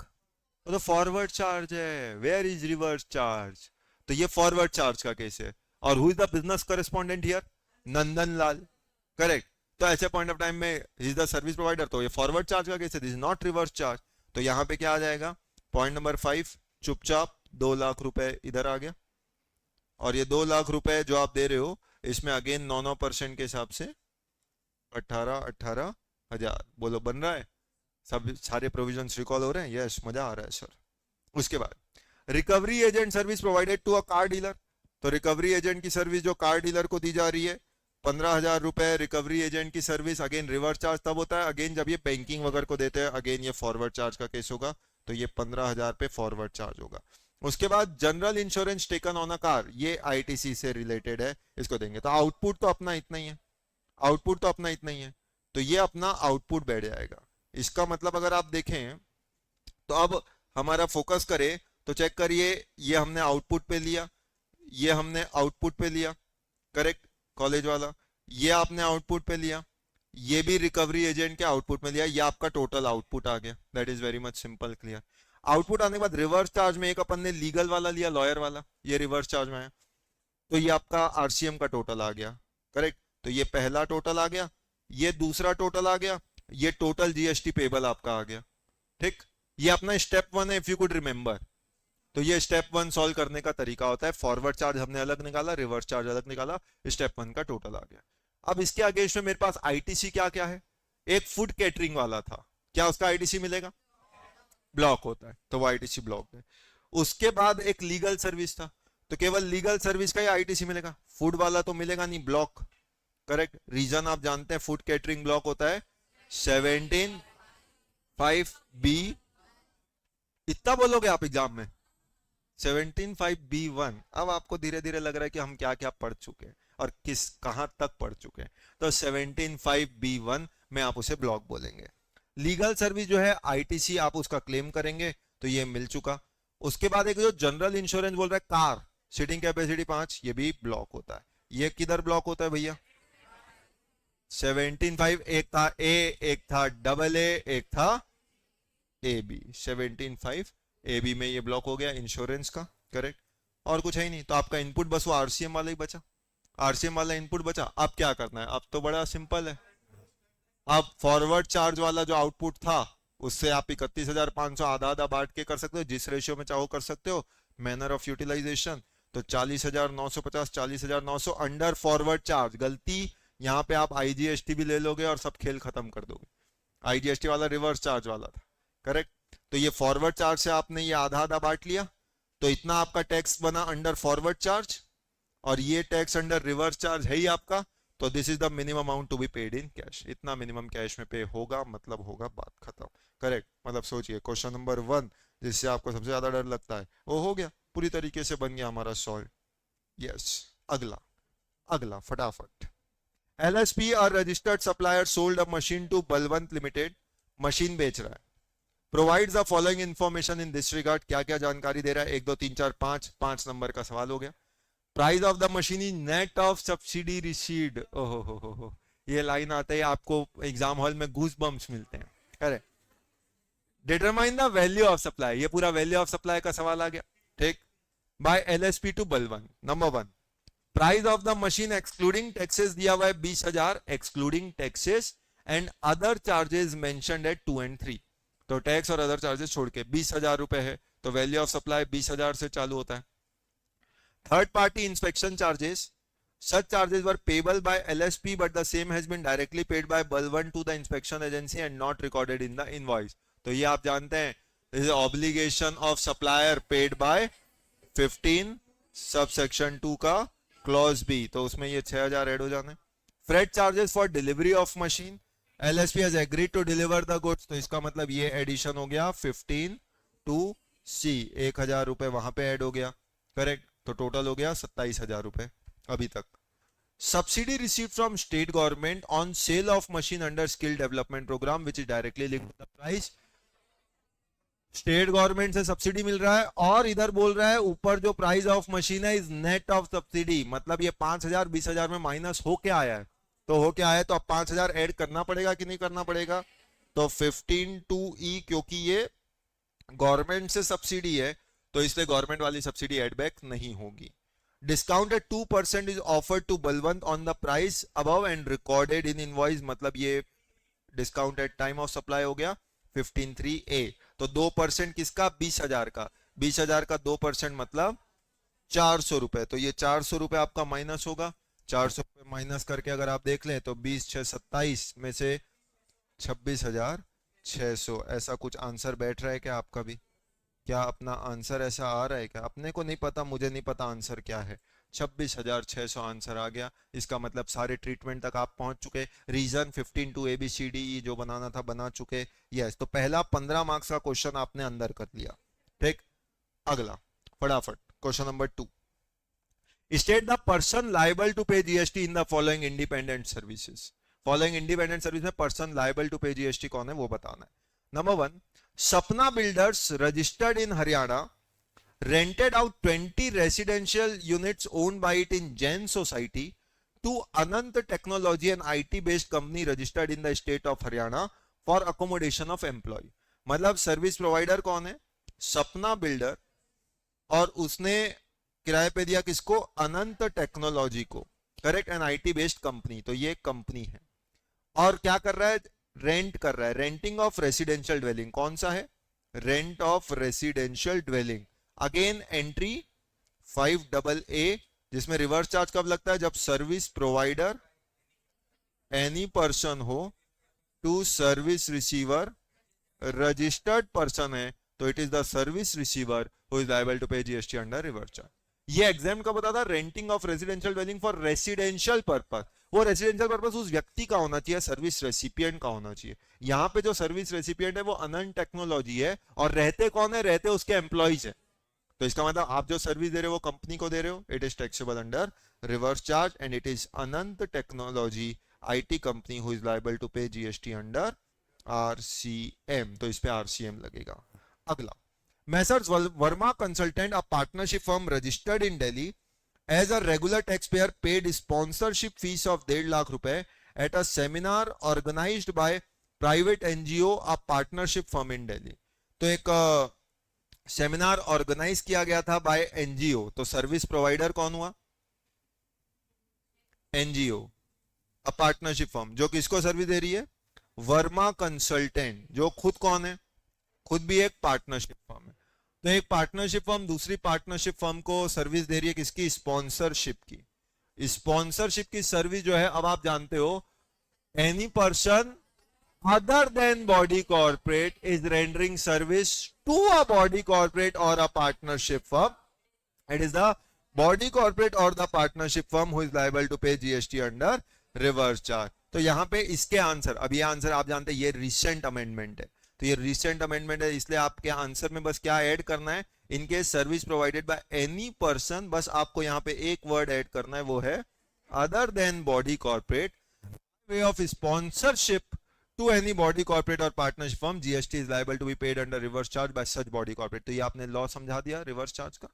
तो फॉरवर्ड चार्ज है। Where is reverse charge? तो ये फॉरवर्ड चार्ज का case है। और who is the business correspondent here? Nandan Lal, correct. तो ऐसे पॉइंट ऑफ टाइम में he is the service provider, तो ये फॉरवर्ड चार्ज का केस है, this is not reverse charge. तो यहां पे क्या आ जाएगा? पॉइंट नंबर 5 चुपचाप 2 लाख रुपए इधर आ गया, और ये 2 लाख रुपए जो आप दे रहे हो इसमें अगेन 9% के हिसाब से 18,000 बोलो बन रहा है। सब सारे प्रोविजंस रिकॉल हो रहे हैं? यस, मजा आ रहा है सर। उसके बाद recovery agent service provided to a car dealer, तो रिकवरी एजेंट की सर्विस जो कार डीलर को दी जा रही है 15,000 रुपए रिकवरी एजेंट की सर्विस। अगेन रिवर्स चार्ज तब होता है अगेन जब ये बैंकिंग वगैरह को देते हैं, अगेन ये फॉरवर्ड चार्ज का केस होगा, तो ये 15,000 पे फॉरवर्ड चार्ज होगा। उसके बाद general insurance taken on a car, ये आईटीसी से रिलेटेड है, इसको देंगे। तो आउटपुट तो अपना इतना ही है, आउटपुट तो अपना इतना ही है, तो ये अपना आउटपुट बैठ जाएगा। इसका मतलब अगर आप देखें तो अब हमारा फोकस करें तो चेक करिए, ये हमने आउटपुट पे लिया, ये हमने आउटपुट पे लिया, करेक्ट, कॉलेज वाला, ये आपने आउटपुट पे लिया, ये भी रिकवरी एजेंट के आउटपुट में लिया, ये आपका टोटल आउटपुट आ गया। That is very much simple, clear. Output आने के बाद रिवर्स चार्ज में एक अपन ने लीगल वाला लिया, लॉयर वाला, ये रिवर्स चार्ज में है, तो ये आपका आरसीएम का टोटल आ गया, करेक्ट। तो ये पहला टोटल आ गया, ये दूसरा टोटल आ गया, ये टोटल जीएसटी पेबल आपका आ गया, ठीक। ये अपना स्टेप 1 है, इफ यू कुड रिमेंबर। तो ये स्टेप 1 सॉल्व करने का तरीका होता है, फॉरवर्ड चार्ज हमने अलग निकाला, रिवर्स चार्ज अलग निकाला, स्टेप 1 का टोटल आ गया। अब इसके अगेंस्ट में मेरे पास आईटीसी क्या क्या है? एक फूड कैटरिंग वाला था, क्या उसका आईटीसी मिलेगा? ब्लॉक होता है, तो वो आईटीसी ब्लॉक है। उसके बाद एक लीगल सर्विस था, तो केवल लीगल सर्विस का ही आईटीसी मिलेगा, फूड वाला तो मिलेगा नहीं, ब्लॉक, करेक्ट। रीजन आप जानते हैं, फूड कैटरिंग ब्लॉक होता है 17(5)(b), इतना बोलोगे आप एग्जाम में 17(5)(b)(1). अब आपको धीरे धीरे लग रहा है कि हम क्या क्या पढ़ चुके हैं और किस कहां तक पढ़ चुके हैं। तो 17(5)(b)(1 में आप उसे ब्लॉक बोलेंगे। लीगल सर्विस जो है आईटीसी, आप उसका क्लेम करेंगे, तो ये मिल चुका। उसके बाद एक जो जनरल इंश्योरेंस बोल रहा है, कार सीटिंग कैपेसिटी 5, ये भी ब्लॉक होता है। ये किधर ब्लॉक होता है भैया? 17(5), एक था ए, एक था AA, एक था AB। 17(5)(AB) में ये ब्लॉक हो गया इंश्योरेंस का, करेक्ट। और कुछ है ही नहीं, तो आपका इनपुट बस वो आरसीएम वाला ही बचा, आरसीएम वाला इनपुट बचा। अब क्या करना है? अब तो बड़ा सिंपल है। अब फॉरवर्ड चार्ज वाला जो आउटपुट था उससे आप 31,500 आधा आधा बांट के कर सकते हो, जिस रेशियो में चाहो कर सकते हो, मैनर ऑफ यूटिलाइजेशन। तो 40,950, 40,900 अंडर फॉरवर्ड चार्ज। गलती यहाँ पे आप आईजीएसटी भी ले लोगे और सब खेल खत्म कर दोगे। आईजीएसटी वाला रिवर्स चार्ज वाला था, करेक्ट। तो ये फॉरवर्ड चार्ज से आपने ये आधा आधा बांट लिया, तो इतना आपका टैक्स बना अंडर फॉरवर्ड चार्ज, और ये टैक्स अंडर रिवर्स चार्ज है ही आपका। तो this is the minimum amount to be paid in cash, इतना मिनिमम कैश में पे होगा, मतलब होगा, बात खत्म, करेक्ट। मतलब सोचिए क्वेश्चन नंबर 1 जिससे आपको सबसे ज्यादा डर लगता है वो हो गया, पूरी तरीके से बन गया हमारा सॉल्व। यस, अगला अगला फटाफट। LSP और registered supplier sold a machine to Balwant limited, machine बेच रहा है, provides the following information in this regard, क्या क्या जानकारी दे रहा है? 1 2 3 4 5 नंबर का सवाल हो गया। Price of the machine is net of subsidy received, ओहो हो, ये लाइन आते ही आपको एग्जाम हॉल में गूस बम्स मिलते हैं, correct. Determine the value of supply, ये पूरा वैल्यू ऑफ सप्लाई का सवाल आ गया, ठीक। By LSP to Balwant, number 1 price of the machine excluding taxes दिया हुआ है 20,000, excluding taxes and other charges mentioned at 2 और 3। तो टैक्स और अदर चार्जेस छोड़ के 20,000 रुपए है, तो वैल्यू ऑफ सप्लाई 20,000 से चालू होता है। Third party inspection charges Such charges were payable by LSP, but the same has been directly paid by Balwant to the inspection agency and not recorded in the invoice. तो ये आप जानते हैं, this is obligation of supplier paid by 15 subsection 2 का clause B, तो उसमें ये 6000 add हो जाने. Freight charges for delivery of machine, LSP has agreed to deliver the goods, तो इसका मतलब ये एडिशन हो गया 15 to C, 1000 रुपए वहां पे ऐड हो गया, करेक्ट. तो टोटल हो गया 27,000 रुपए अभी तक. Subsidy received from state government on sale of machine under skill development program which is directly linked to the price. State government से सब्सिडी मिल रहा है और इधर बोल रहा है ऊपर जो प्राइस ऑफ मशीन है इज नेट ऑफ सब्सिडी, मतलब ये 5,000 20,000 में माइनस हो के आया है. तो हो के आया है तो अब 5,000 ऐड करना पड़ेगा कि नहीं करना पड़ेगा. तो 15 to E, क्योंकि ये गवर्नमेंट से सब्सिडी है तो इसलिए गवर्नमेंट वाली सब्सिडी एड बैक नहीं होगी. Discounted 2% is offered to Balwant on the price above and recorded in invoice, मतलब ये डिस्काउंटेड टाइम ऑफ सप्लाई हो गया 15(3)(a. तो 2% किसका, 20,000 का. 20,000 का 2% मतलब 400 रुपए. तो ये 400 रुपए आपका माइनस होगा. 400 रुपए माइनस करके अगर आप देख लें तो 20 6 27 में से 26,600, ऐसा कुछ आंसर बैठ रहा है क्या आपका भी? क्या अपना आंसर ऐसा आ रहा है क्या? अपने को नहीं पता, मुझे नहीं पता आंसर क्या है. 26,600 आंसर आ गया. इसका मतलब सारे ट्रीटमेंट तक आप पहुंच चुके. रीजन 15 to ABCDE जो बनाना था बना चुके. यस, तो पहला 15 मार्क्स का क्वेश्चन आपने अंदर कर लिया. ठीक, अगला फटाफट question number 2. State the person liable to pay GST in the following independent services. Following independent service में person liable to pay GST कौन है वो बताना है. Number 1, Sapna builders registered in Haryana rented out 20 residential units owned by it in Jain Society to Anant Technology, an IT-based company registered in the state of Haryana for accommodation of employee. मतलब service provider कौन है? सपना builder, और उसने किराए पे दिया किसको? अनंत टेक्नोलॉजी को, correct. An IT based company, तो ये कंपनी है. और क्या कर रहा है? रेंट कर रहा है. Renting of residential dwelling. कौन सा है? Rent of residential dwelling. Again entry 5AA, जिसमें रिवर्स चार्ज कब लगता है? जब सर्विस प्रोवाइडर एनी पर्सन हो to service receiver registered person है तो it is the service receiver who is liable to pay GST under reverse charge. ये exam का बता था. Renting of residential dwelling for residential purpose. वो residential purpose उस व्यक्ति का होना चाहिए, सर्विस रेसिपिएंट का होना चाहिए. यहां पे जो सर्विस रेसिपिएंट है वो अनंत टेक्नोलॉजी है, और रहते कौन है? रहते उसके एम्प्लॉइज है. तो इसका मतलब आप जो सर्विस दे रहे हो वो कंपनी को दे रहे हो. It is taxable under reverse charge and it is Anant technology IT company who is liable to pay GST under RCM. तो इस पे RCM लगेगा. अगला, messrs Verma consultant a partnership firm registered in Delhi as a regular tax payer paid sponsorship fees of 1.5 lakh रुपए at a seminar organized by private NGO a partnership firm in Delhi. तो एक seminar organize किया गया था बाय NGO. तो service provider कौन हुआ? NGO. A partnership firm जो किसको सर्विस दे रही है? वर्मा कंसल्टेंट, जो खुद कौन है? खुद भी एक पार्टनरशिप फर्म है. तो एक पार्टनरशिप फर्म दूसरी पार्टनरशिप फर्म को सर्विस दे रही है किसकी? स्पॉन्सरशिप की. स्पॉन्सरशिप की सर्विस जो है, अब आप जानते हो, any person other than body corporate is rendering service to a body corporate or a partnership firm. It is the body corporate or the partnership firm who is liable to pay GST under reverse charge. तो यहां पे इसके answer, अब ये answer आप जानते हैं ये रिसेंट अमेंडमेंट है. तो ये रिसेंट अमेंडमेंट है, इसलिए आपके आंसर में बस क्या ऐड करना है? इनके service provided by any person. बस आपको यहाँ पे एक वर्ड ऐड करना है, वो है other than body corporate. Way of sponsorship to any body corporate or partnership firm, GST is liable to be paid under reverse charge by such body corporate. तो ये आपने लॉ समझा दिया रिवर्स चार्ज का.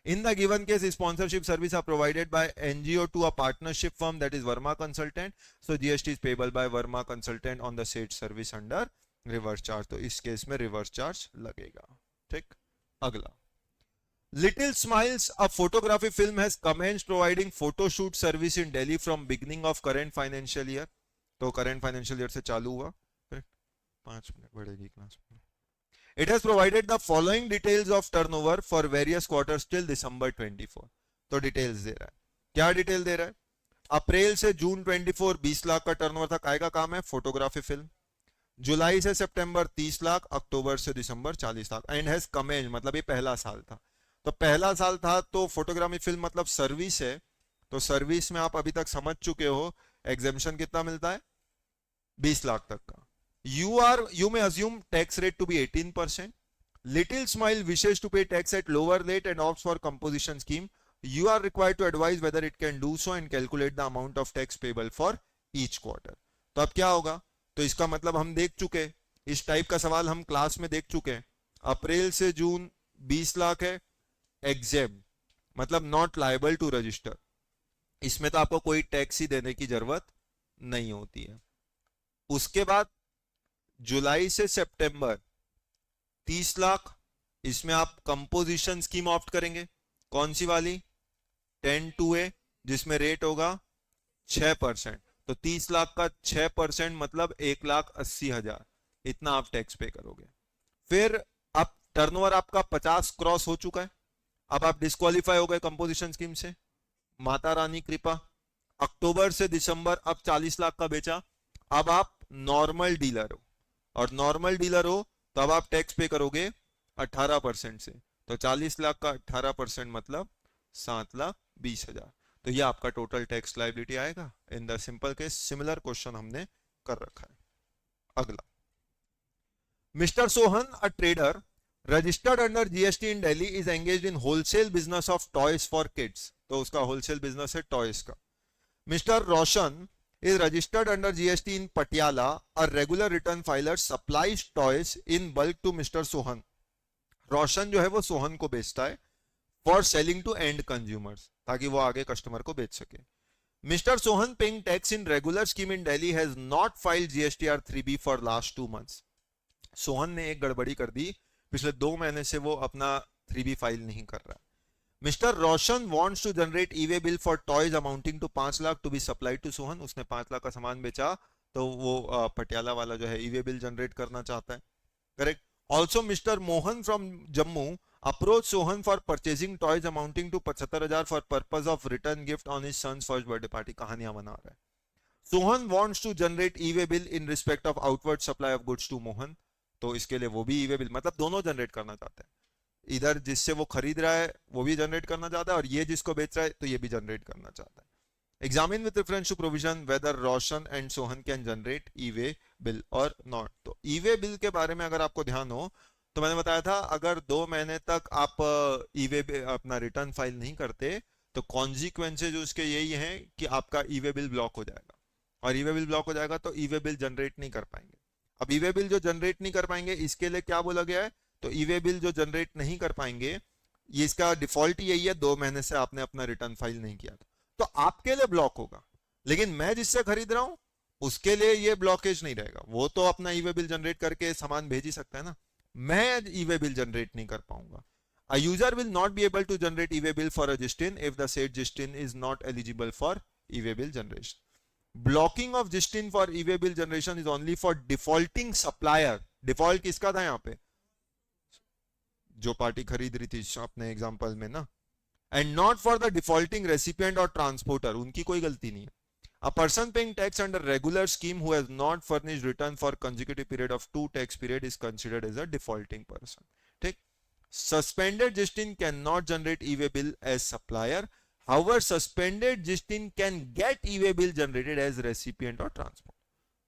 In the given case, sponsorship service are provided by NGO to a partnership firm, that is Verma Consultant. So GST is payable by Verma Consultant on the said service under reverse charge. तो इस case में reverse charge लगेगा. ठीक, अगला, Little Smiles, a photography film has commenced providing photo shoot service in Delhi from beginning of current financial year. तो current financial year से चालू हुआ. 5 मिनट बढ़ेगी class. It has provided the following details of turnover for various quarters till दिसंबर 24. तो details दे रहा है. क्या detail दे रहा है? अप्रैल से जून 24 20 लाख का टर्नओवर था, काय का काम है, फोटोग्राफी फिल्म। जुलाई से सितंबर 30 लाख, अक्टूबर से दिसंबर 40 लाख। एंड हैज कमेंज मतलब ये पहला साल था, तो पहला साल था तो फोटोग्राफी फिल्म मतलब सर्विस है, तो सर्विस में आप अभी तक समझ चुके हो एग्जेम्पशन कितना मिलता है, 20 लाख तक का। You may assume tax rate to be 18%. Little Smile wishes to pay tax at lower rate and opts for composition scheme. You are required to advise whether it can do so and calculate the amount of tax payable for each quarter. तो अब क्या होगा, तो इसका मतलब हम देख चुके, इस टाइप का सवाल हम क्लास में देख चुके हैं। अप्रैल से जून 20 लाख है, एग्जेम मतलब नॉट लायबल टू रजिस्टर, इसमें तो आपको कोई टैक्स ही देने की जरूरत नहीं होती है। उसके बाद जुलाई से सितंबर 30 लाख, इसमें आप कंपोजिशन स्कीम ऑप्ट करेंगे, कौन सी वाली, 10(2)(a), जिसमें रेट होगा 6%, तो 30 लाख का 6% मतलब 1,80,000, इतना आप टैक्स पे करोगे। फिर अब टर्नओवर आपका 50 क्रॉस हो चुका है, अब आप डिस्क्वालीफाई हो गए कंपोजिशन स्कीम से, माता रानी कृपा। अक्टूबर से दिसंबर अब 40 लाख का बेचा, अब आप नॉर्मल डीलर हो, और नॉर्मल डीलर हो तो अब आप टैक्स पे करोगे 18% से, तो 40 लाख का 18% मतलब 7,20,000, तो ये आपका टोटल टैक्स लायबिलिटी आएगा in the simple case. Similar question हमने कर रखा है। अगला, mister Sohan a trader registered under GST in Delhi is engaged in wholesale business of toys for kids, तो उसका होलसेल बिजनेस है टॉयज का। Mister Roshan is registered under GST in Patiala. A regular return filer supplies toys in bulk to Mr. Sohan. Roshan जो है वो सोहन को बेचता है for selling to end consumers, ताकि वो आगे कस्टमर को बेच सके। Mister Sohan paying tax in regular scheme in Delhi has not filed GSTR 3B for last 2 months. Sohan ने एक गड़बड़ी कर दी, पिछले 2 महीने से वो अपना 3B फाइल नहीं कर रहा। Mister Roshan wants to generate e-way bill for toys amounting to 5 lakh to be supplied to Sohan, उसने 5 लाख का सामान बेचा तो वो पटियाला वाला जो है e-way bill जनरेट करना चाहता है, correct. Also mister Mohan from Jammu approach Sohan for purchasing toys amounting to 75,000 for purpose of return gift on his son's first birthday party, कहानियां बना रहा है। Sohan wants to generate e-way bill in respect of outward supply of goods to Mohan, तो इसके लिए वो भी e-way bill मतलब दोनों जनरेट करना चाहते हैं, इधर जिससे वो खरीद रहा है वो भी जनरेट करना चाहता है और ये जिसको बेच रहा है तो ये भी जनरेट करना चाहता है। Examine with reference to provision whether Roshan and Sohan can generate e-way bill और नॉट। तो ई-वे बिल के बारे में अगर आपको ध्यान हो तो मैंने बताया था, अगर 2 महीने तक आप ई-वे अपना रिटर्न फाइल नहीं करते तो कॉन्सिक्वेंसेज उसके यही हैं कि आपका ई-वे बिल ब्लॉक हो जाएगा, और ई-वे बिल ब्लॉक हो जाएगा तो ई-वे बिल जनरेट नहीं कर पाएंगे। अब ई-वे बिल जो जनरेट नहीं कर पाएंगे इसके लिए क्या बोला गया है, तो ई-वे बिल जो जनरेट नहीं कर पाएंगे, ये इसका डिफॉल्ट यही है, 2 महीने से आपने अपना रिटर्न फाइल नहीं किया था तो आपके लिए ब्लॉक होगा, लेकिन मैं जिससे खरीद रहा हूं उसके लिए ये ब्लॉकेज नहीं रहेगा, वो तो अपना ई-वे बिल जनरेट करके सामान भेज ही सकता है ना, मैं ई-वे बिल जनरेट नहीं कर पाऊंगा। A user will not be able to generate e-way bill for a GSTIN if the said GSTIN is not eligible for e-way bill generation. Blocking of GSTIN for e-way bill generation is only for defaulting supplier. Default किसका था यहाँ पे, जो party खरीद रही थी अपने example में ना, and not for the defaulting recipient or transporter, उनकी कोई गलती नहीं है। A person paying tax under regular scheme who has not furnished return for consecutive period of 2 tax period is considered as a defaulting person. ठीक, suspended GSTIN cannot generate e-way bill as supplier. However, suspended GSTIN can get e-way bill generated as recipient or transport.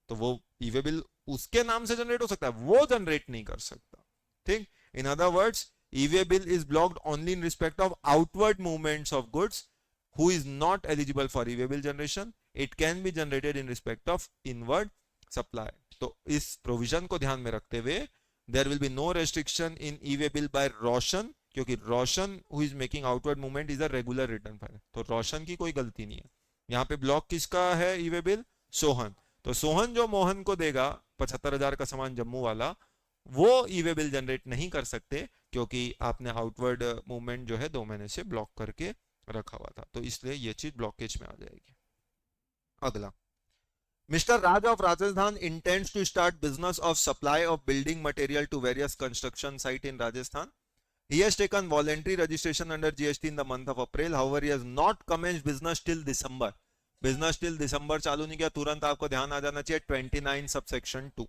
तो वो e-way bill उसके नाम से generate हो सकता है, वो जनरेट नहीं कर सकता। ठीक, in other words, e-way bill is blocked only in respect of outward movements of goods who is not eligible for e-way bill generation. It can be generated in respect of inward supply. तो इस provision को ध्यान में रखते हुए there will be no restriction in e-way bill by Roshan, क्योंकि रोशन who is making outward movement is a regular return filer, तो रोशन की कोई गलती नहीं है। यहाँ पे ब्लॉक किसका है ई-वे बिल, सोहन, तो सोहन जो मोहन को देगा 75,000 का सामान जम्मू वाला, वो ई-वे बिल जनरेट नहीं कर सकते क्योंकि आपने आउटवर्ड मूवमेंट जो है 2 महीने से ब्लॉक करके रखा हुआ था, तो इसलिए ये चीज ब्लॉकेज में आ जाएगी। अगला, Mr. Raj of Rajasthan intends to start business of supply of building material to various construction site in Rajasthan. He has taken voluntary registration under GST in the month of April. However, he has not commenced business till December. Business till दिसंबर चालू नहीं किया, तुरंत आपको ध्यान आ जाना चाहिए 29 subsection 2।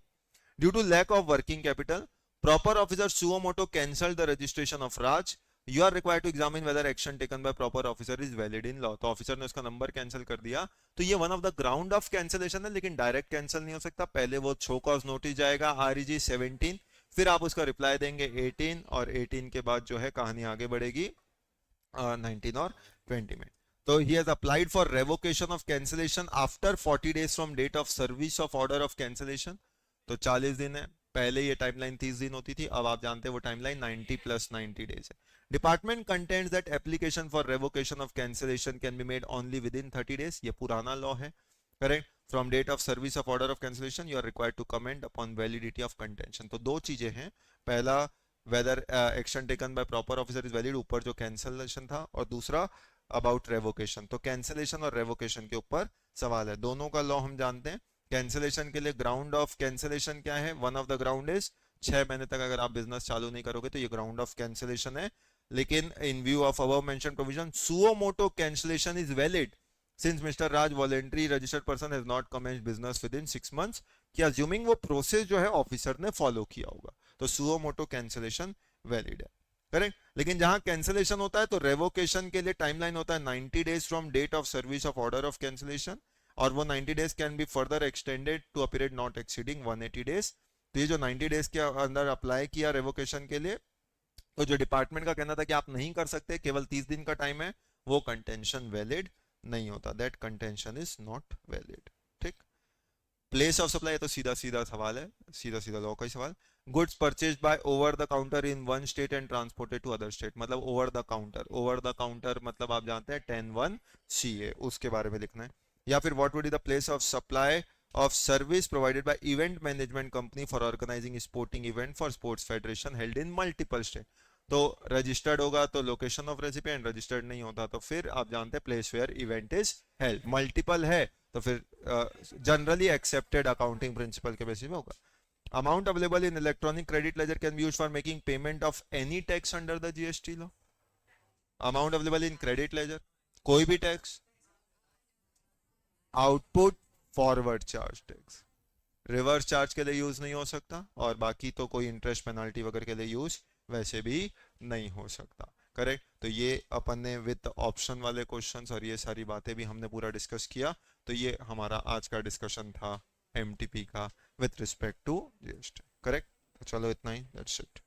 Due to lack of working capital, proper officer suo moto cancelled the registration of Raj. You are required to examine whether action taken by proper officer is valid in law. तो officer ने उसका number cancel कर दिया, तो ये one of the ground of cancellation है, लेकिन direct cancel नहीं हो सकता। पहले वो शो कॉज नोटिस जाएगा REG 17, फिर आप उसका रिप्लाई देंगे 18, और 18 के बाद जो है कहानी आगे बढ़ेगी 19 और 20 में। तो he has applied for revocation of cancellation after 40 days from date of service of order of cancellation। तो 40 दिन है, पहले ये टाइमलाइन 30 दिन होती थी, अब आप जानते हैं वो टाइमलाइन 90 + 90 डेज है। Department contents that application for revocation of cancellation can be made only within 30 days. ये पुराना लॉ है, correct. From date of service of order of cancellation you are required to comment upon validity of contention. तो दो चीजें हैं, पहला whether action taken by proper officer is valid, ऊपर जो कैंसिलेशन था, और दूसरा अबाउट रेवोकेशन। तो कैंसिलेशन और रेवोकेशन के ऊपर सवाल है, दोनों का लॉ हम जानते हैं। कैंसिलेशन के लिए ग्राउंड ऑफ कैंसिलेशन क्या है? One of the ground is 6 महीने तक अगर आप बिजनेस चालू नहीं करोगे तो ये ग्राउंड ऑफ कैंसिलेशन है। लेकिन इन view of above mention provision, suo motu cancellation is valid since mister Raj voluntary registered person has not commenced business with in 6 months. कि अज्यूमिंग वो प्रोसेस जो है ऑफिसर ने फॉलो किया होगा, तो सुओ मोटो कैंसिलेशन वैलिड है, correct. लेकिन जहां कैंसिलेशन होता है तो रेवोकेशन के लिए टाइमलाइन होता है 90 days from date of service of order of cancellation, और वो 90 days can be further extended to a period not exceeding 180 days. तो ये जो 90 डेज के अंदर अप्लाई किया रेवोकेशन के लिए, तो जो डिपार्टमेंट का कहना था कि आप नहीं कर सकते, केवल 30 दिन का टाइम है, वो कंटेंशन वैलिड नहीं होता, that contention is not valid, ठीक। प्लेस ऑफ सप्लाई, तो सीधा सीधा सवाल है, सीधा सीधा लॉ का ही सवाल। Goods purchased by over the counter in one state and transported to other state, मतलब over the counter, over the counter मतलब आप जानते हैं 10(1) CA, उसके बारे में लिखना है। या फिर what would be the place of supply of service provided by event management company for organising sporting event for sports federation held in multiple state. तो रजिस्टर्ड होगा तो लोकेशन ऑफ रेसिपिएंट, रजिस्टर्ड नहीं होता तो फिर आप जानते हैं place where event is held. Multiple है तो फिर जनरली एक्सेप्टेड अकाउंटिंग प्रिंसिपल के बेसिस में होगा। Amount available in electronic credit ledger can be used for making payment of any tax under the GST law. Amount available in credit ledger, कोई भी tax, output forward charge tax, reverse charge के लिए use नहीं हो सकता, और बाकी तो कोई इंटरेस्ट पेनाल्टी वगैरह के लिए यूज वैसे भी नहीं हो सकता, करेक्ट। तो ये अपन ने विद ऑप्शन वाले क्वेश्चंस और ये सारी बातें भी हमने पूरा डिस्कस किया। तो ये हमारा आज का डिस्कशन था MTP का with respect to GST, correct. तो चलो इतना ही, दैट्स इट।